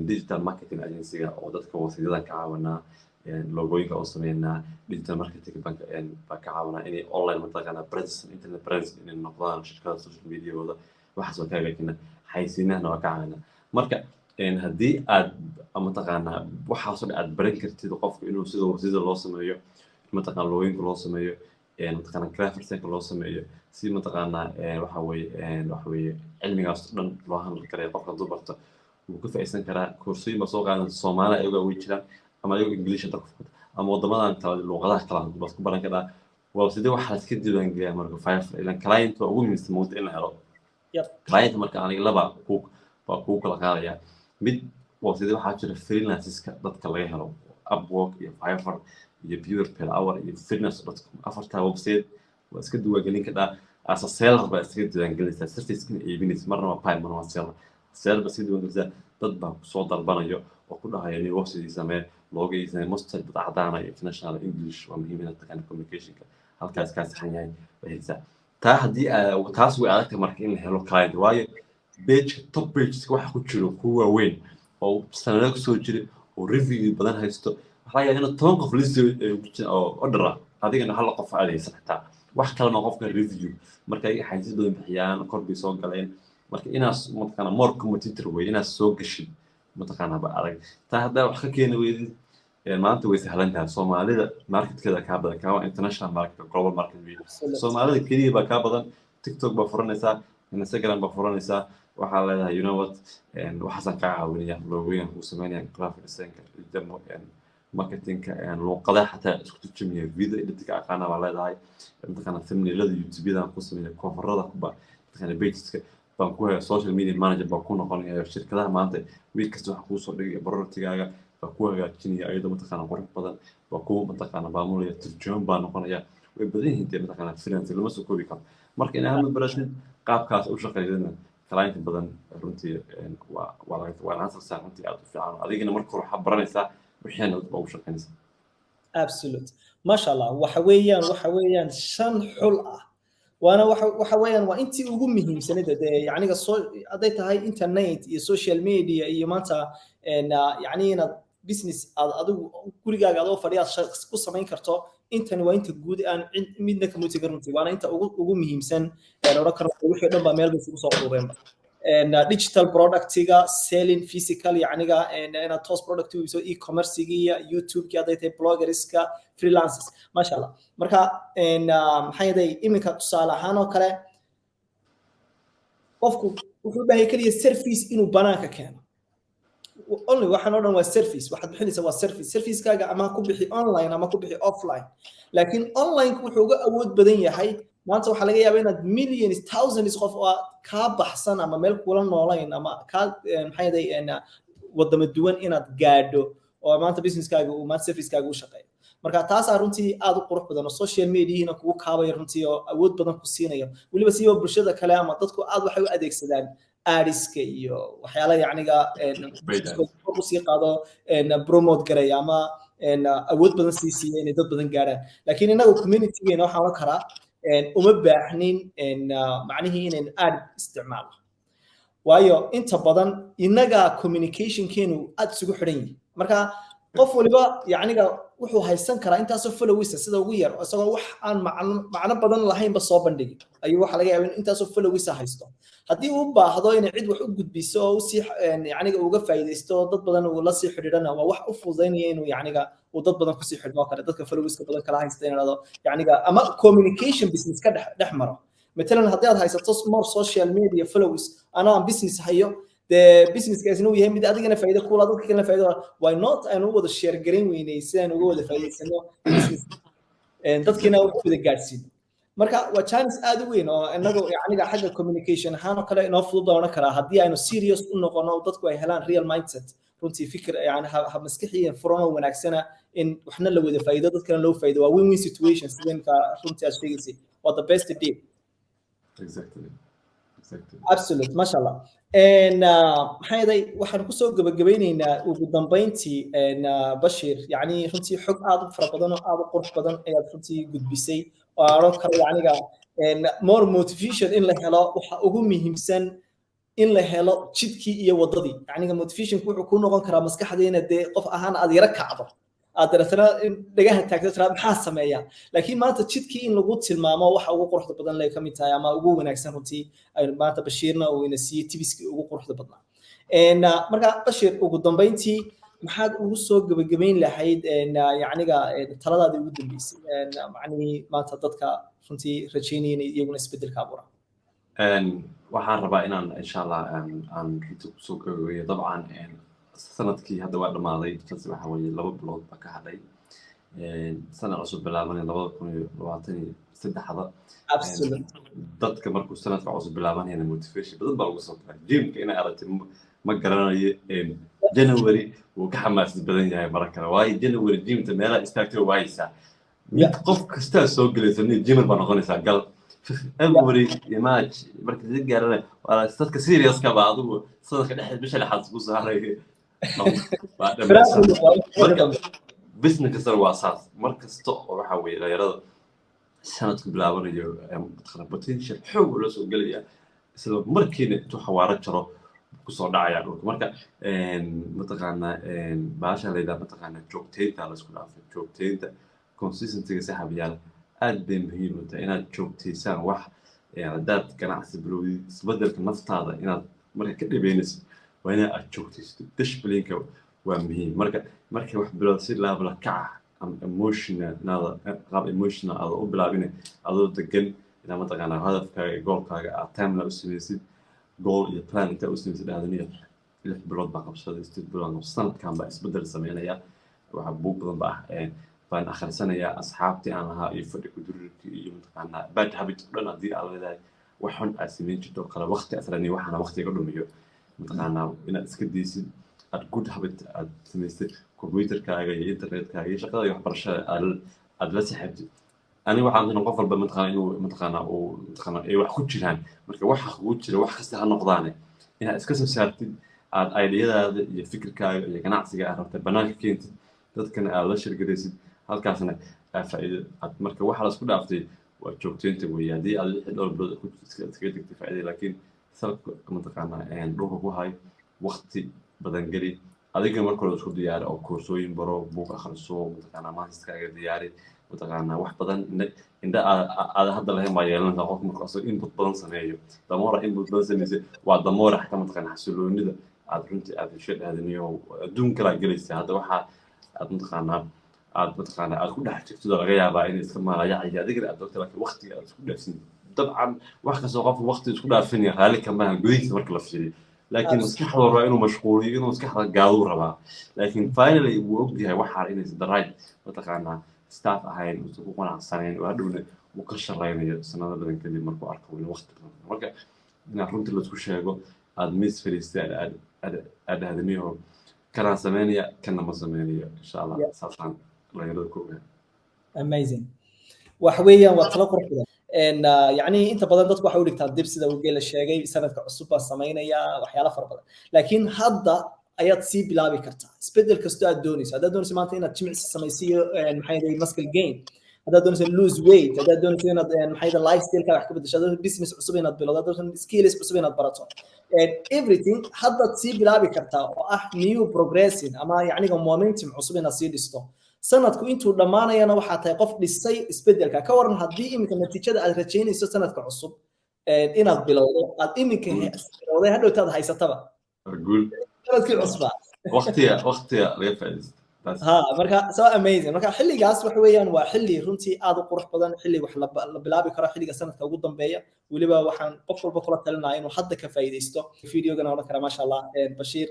digital marketing agency-ga oo dadka wasiirada ka caawinaa logooyinka oo sameynaa digital marketing bank baa ka caawinaa inay online mataqaanaa presence internet presence inay noqdaan shirkada social media-gooda waxaas oo kaaga kina xaysiinahna waa ka caawinaa marka haddii aad mataqaanaa waxaasoo dhan aad baran kartid qofku inuu sida loo sameeyo mataqaanaa logooyinka loo sameeyo mataqaanaa graphics-ka loo sameeyo si mataqaanaa waxa weeye cilmigaas dhan loo handle karayo qofka hadduu barto wuu ka faa'iideysan karaa koorsooyin baa soo qaadan Soomaali ayaga way jiraan ama ayaga English inta ku fudud ama wadamadan kale luqadaha kale baa ku baran karaa waa sidii wax la iska diiwaangeliyaa marka Fiverr ilan client waa ugu muhiimsan mood in la helo client marka aniga laba ku kala qaadaya mid waa sidii waxa jira freelanceska dadka laga helo Upwork iyo Fiverr iyo Pure Per Hour iyo Fitness.com afarta website waa iska diiwaangelin karaa as a seller baa iska diiwaangelinaysaa service-ka iibinaysa marna waa pay marna waa seller baa iska diiwaangelinaysaa dad baa soo dalbanayo oo ku dhahaya inay website samee looga iibsanayo master dad cadaan ah international English waa muhiim inaad taqaan communication-ka halkaas ka saxan yahay bahaysa taa haddii taas way adagtahay marka in la helo client waayo page top pages waxa ku jiro kuwa weyn oo sanado ku soo jira oo review badan haysto waxa yahay in 10 qof list oo order adigana hal qof aadaysan xitaa wax kale ma qofka review marka ay xayis badan bixiyaan kor bay soo galeen marka inaas mataqaana more competitor way inaas soo gashin mataqaana ba arag taa hadda wax ka keenay weydii maanta way sahlan tahay Soomaalida marketkeeda ka badan ka international market global market way Soomaalida kaliya ba ka badan TikTok ba furanaysa Instagram ba furanaysa waxa leedahay you know what waxaan ka caawinaya loogeyn ku sameynaya graphic design demo marketing luqada xataa isku turjumiya video editing aqaana waa leedahay mataqaana thumbnailada YouTube-da ku sameeyo coverada kuba mataqaana pageska baan ku hayaa social media manager baan ku noqonayaa shirkadaha maanta week kasta waxa ku soo dhigay barortigaaga baa ku hagaajinaya ayadoo mataqaana qurux badan baa ku mataqaana baamulaya turjumaan baa noqonaya way badan yihiin mataqaana freelance lama soo koobi karo marka in aan barashad qaabkaas u shaqeeyana client badan runtii waa answer saan runtii aad u fiican adigina marka hore waxa baranaysaa wixii aad u shaqeynaysaa absolute ma sha Allah waxa weeyaan shan xul ah وانا وحويان وانتي ugu muhiimsanida يعني haday tahay internet iyo social media iyo maanta يعني ina business adigu gurigaaga adoo fadhiya shaqo ku sameyn karto intan waa inta guud aan midna ka muuti garanti waana inta ugu muhiimsan oran karo wixii dhan ba meel bay isugu soo urureen digital productiga selling physical yaniga ina toast product so e-commerce iyo YouTube ki haday tahay bloggerska freelancers ma sha Allah marka maxay yahay iminka tusaale ahaan oo kale qofku wuxuu baahay kaliya service inuu banaanka keeno only waxaan oo dhan waa service waxaad bixinaysaa waa service-kaaga ama ku bixi online ama ku bixi offline laakiin online wuxuu uga awood badan yahay maanta waxa laga yaabaa inaad millions thousands qof oo ka baxsan ama meel kula noolayn ama ka maxay yahay wadamo duwan inaad gaadho oo maanta business-kaaga uu maanta service-kaaga u shaqeeyo marka taas runtii aad u qurux badan oo social media-na kugu kaabay runtii oo awood badan ku siinaya waliba si bulshada kale ama dadku aad waxay u adeegsadaan aadiska iyo waxyaalaha yacniga ku sii qaado promote garay ama awood badan sii siiyay inay dad badan gaaraan laakiin inagu community-geena waxaan la karaa uma baahnin macnihii inaan aad isticmaalo waayo inta badan inaga communication-keenu aad isugu xidhan yihiin marka qof waliba yacniga wuxuu haysan karaa intaasoo followers sida ugu yar isagoo wax aan macno badan lahayn ba soo bandhigi ayuu waxa laga yaabaa in intaasoo followers haysto haddii uu baahdo in cid wax u gudbiso oo si yacniga uga faa'iideysto dad badan uu la sii xidhiidhana waa wax u fududeynaya inuu yacniga uu dad badan ku sii xidhmo kale dadka followers badan kala haysta inuu yacniga ama communication business ka dhex maro مثلا haddii aad haysato more social media followers ana business hayo the business guys inuu yahay mid adigana faa'iido kula dadka kale faa'iido why not aanu wada share garin weynay sidaan uga wada faa'iideysano business dadkina u wada gaarsiin marka waa chance aad u weyn oo anagu yacniga xagga communication ahaan kale inoo fududaana kara haddii aynu serious u noqono dadku ay helaan real mindset runtii fikir yani hab maskaxiyan furan oo wanaagsana in waxna la wada faa'iido dadkana loo faa'iido waa win-win situation sideenka runtii aad sheegaysay waa the best deal exactly absolute ma sha Allah maxay yahay waxaan ku soo gabagabaynaynaa ugu dambeyntii Bashir yani runtii xog aad u fara badan oo aad u qurux badan ayaad runtii gudbisay oo aan karo yaniga more motivation in la helo waxa ugu muhiimsan in la helo jidkii iyo wadadii yaniga motivation wuxuu ku noqon karaa maskaxdeena qof ahaan aad yara kacdo aad daratana dhagaha taagto tira maxaa sameeyaa laakiin maanta jidkii in lagu tilmaamo waxa ugu quruxda badan leh kamid tahay ama ugu wanaagsan runtii ay maanta Bashirna uu ina siiyay tibiskii ugu quruxda badnaa marka Bashir ugu dambeyntii maxaad ugu soo gabagabayn lahayd yacniga taladaadii ugu dambeysay macni maanta dadka runtii rajaynayeen iyaguna isbedelka abuuraan waxaan rabaa inaan insha Allah aan runtii ku soo gabagabeeyo dabcan sanadkii hadda waa dhamaaday taasi waxa weeye 2 bilood ba ka hadhay sanad cusub bilaabanay 2023 absolutely dadka markuu sanadka cusub bilaabanayna motivation badan baa lagu soo galay gymka ina aragtay ma garanayo January uu ka xamaasad badan yahay marka waayo January gymta meelaha istaagtay waaysa mid qof kasta soo galaysa in gym baa noqonaysa gal every image marka la gaarana waa dadka serious ka baad uu sanadka dhexdeed bisha la xasbu saaray business kasar waa saas markasta oo waxa weeye dhalinyarada sanadku bilaabanayo mataqaana potential xoog ula soo gelaya isla markiina intuu xawaaro jaro kusoo dhacaya dhulka marka mataqaana baasha layidhaha mataqaana joogteynta la isku dhaafay joogteynta consistencyga saxabiyaal aad bay muhiim u tahay inaad joogteysaan wax haddaad ganacsi bilowdid isbedelka naftaada inaad marka ka dhibaynaysid waa inaad aad joogteysid disciplineka waa muhiim markay wax bilowda si laabla kaca ama emotionalada qaab emotional aad u bilaabina adoo degan inaad mataqaana hadafkaaga iyo goolkaaga aad timela u samaysid goal iyo plan intaa u samaysid dhahdaniya 6 bilood baa qabsaday 8 bilood sanadkan baa isbedel sameynaya waxa buug badan baa baan akhrisanayaa asxaabtii aan lahaa iyo fadhi ku durirkii iyo mataqaana bad habit dhan haddii aad leedahay wax xun aad samayn jirto kale waqti asrani waxaana waqtiga dhumiyo mataqaana inaad iska daysid aad good habit aad samaysay computerkaaga iyo internetkaaga iyo shaqada iyo waxbarashada aad la saxibtid ani waxaan doonaa qof walba mataqaana inuu mataqaana ay wax ku jiraan marka waxa kugu jira wax kasta ha noqdaane inaad iska soo saartid aad ideyadaada iyo fikirkaaga iyo ganacsiga aad rabtay banaanka keentid dadkana aad la shirgadaysid halkaasna faa'iido aad marka waxa la isku dhaaftay waa joogteynta weeye haddii aad dhowr bilood iskaga degtay faa'iido laakiin salka mataqaana dhulka ku hay waqti badan geli adiga marka hore isku diyaari oo koorsooyin baro buug akhriso mataqaana maastiskaaga diyaari mataqaana wax badan inda aad hadda lahayn baa yeelanaysaa qof marka asoo input badan sameeyo damoora input badan sameysay waa damoora xataa mataqaana xasiloonida aad runtii aad hesho dhaadaniyo adduun kala gelaysa hadda waxaa aad mataqaana aad ku dhex jirto laga yaabaa in iska maalayaciyo adigana aad ogta laakiin waqtiga aad isku dhaafsin dabcan wax kastoo qofku waqti isku dhaafinaya raalli kama aha gudihiisa marka la fiiriyo laakiin maskaxda rabaa inuu mashquuliyo inuu maskaxda gaaduu rabaa laakiin finally wuu ogyahay waxaa inaysan the right mataqaana staff ahayn uusan ku qanacsanayn oo hadhowna uu ka shaqaynayo sanado badan kadib markuu arko in waqti badan marka inaad runtii laisku sheego aad miis fadhiistay aad aadamiyo kanaan sameynaya kana ma sameynayo insha allah saasaan dhalinyarada ku ogaa amazing wax weeyaan waa talo qurux badan يعني انت بدل dadku waxa u dhigtaa dib sida uu geela sheegay sanadka cusub baa sameynaya waxyaalo fara badan laakiin hadda ayaad sii bilaabi kartaa isbedel kasto aad doonayso haddaad doonayso maanta inaad jimicsi samaysiyo maxay yahay muscle gain haddaad doonayso lose weight haddaad doonayso inaad maxay yahay lifestyle-ka wax ka beddesho haddaad business cusub inaad bilowdo haddaad doonayso skills cusub inaad barato everything haddaad sii bilaabi kartaa oo ah new progressing ama yacniga momentum cusub inaad sii dhisto sanadku intuu dhamaanayana waxaa tahay qof dhisay isbedelka ka waran haddii iminka natiijada aad rajaynayso sanadka cusub inaad bilowdo aad iminka bilowday hadhowtaad haysataba sanadkii cusba waqtiga laga faa'iidaysto ha marka so amazing marka xilligaas waxa weeyaan waa xilli runtii aad u qurux badan xilli wax la bilaabi karo xilliga sanadka ugu dambeeya waliba waxaan qof walba kula talinayaa inuu hadda ka faa'iidaysto videogana oran kara masha Allah Bashiir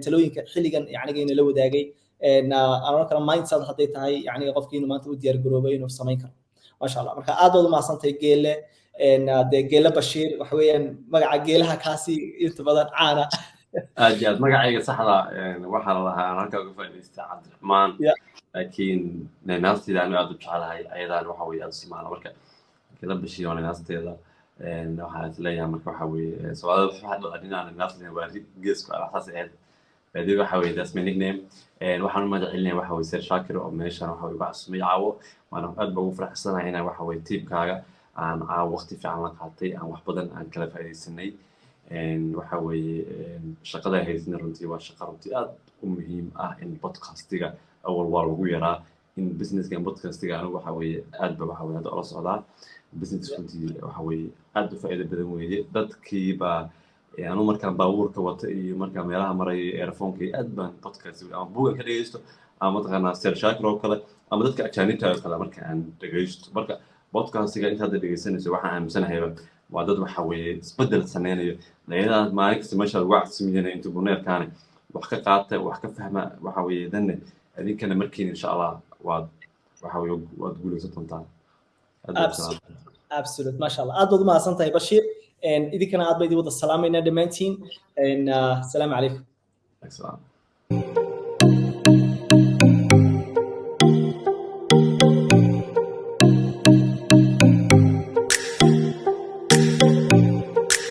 talooyinka xilligan yacni inuu la wadaagay أنا كلام mindset هذي تاعي يعني قفكين ما تودي يرجروبين وسمين كلام ما شاء الله مركا عادوا ما صنتي جيلة إن ده جيلة بشير وحويا مقع جيلها كاسي يتبادل عانا أجل مقع أي صحراء يعني واحد الله أنا كأقول فايدة عبد الرحمن لكن الناس اللي أنا أدرس على أيضا وحوي أسمع مركا كذا بشير وأنا ناس تيلا إنه حالة ليا مركا وحوي سؤال واحد أدينا عن الناس اللي باري جيسك على أساس إيه بدي وحوي ده اسمه nickname waxaan ma jecelnahay waxa way Sir Shaakir oo meeshan waxa way wax ismay caawo waan aad ugu faraxsanahay inaan waxa way teamkaaga aan caawo waqti fiican la qaatay aan wax badan aan kala faa'iideysanay waxa way shaqada haysan runtii waa shaqo runtii aad u muhiim ah in podcastiga awal waa lagu yaraa in businesska podcastiga anigu waxa way aad ba waxa way aad ula socdaa business runtii waxa way aad u faa'iido badan weeye dadkiiba أنا مركب باور كواتي مركب ميلها مري إيرفون كي أدبان بودكاست أما بوجا كده يستو أما تغنى سير شاكر وكذا أما ذاتك أكشاني كذا مركب عن دقيست مركب بودكاست كي أنت هذا دقيسين سواء عن سنة هيبة وعدد وحوي بدل سنين لأن ما عليك سماشة الوقت سمينا أنت بنير كان وحكي قاطع وحكي فهمة وحوي ذنة هذه كان مركين إن شاء الله وحوي وتقول ستنتان absolute ما شاء الله أدود ما صنتي بشير إذا كان عاد بدي وضع السلام إلى دمانتين السلام عليكم. السلام.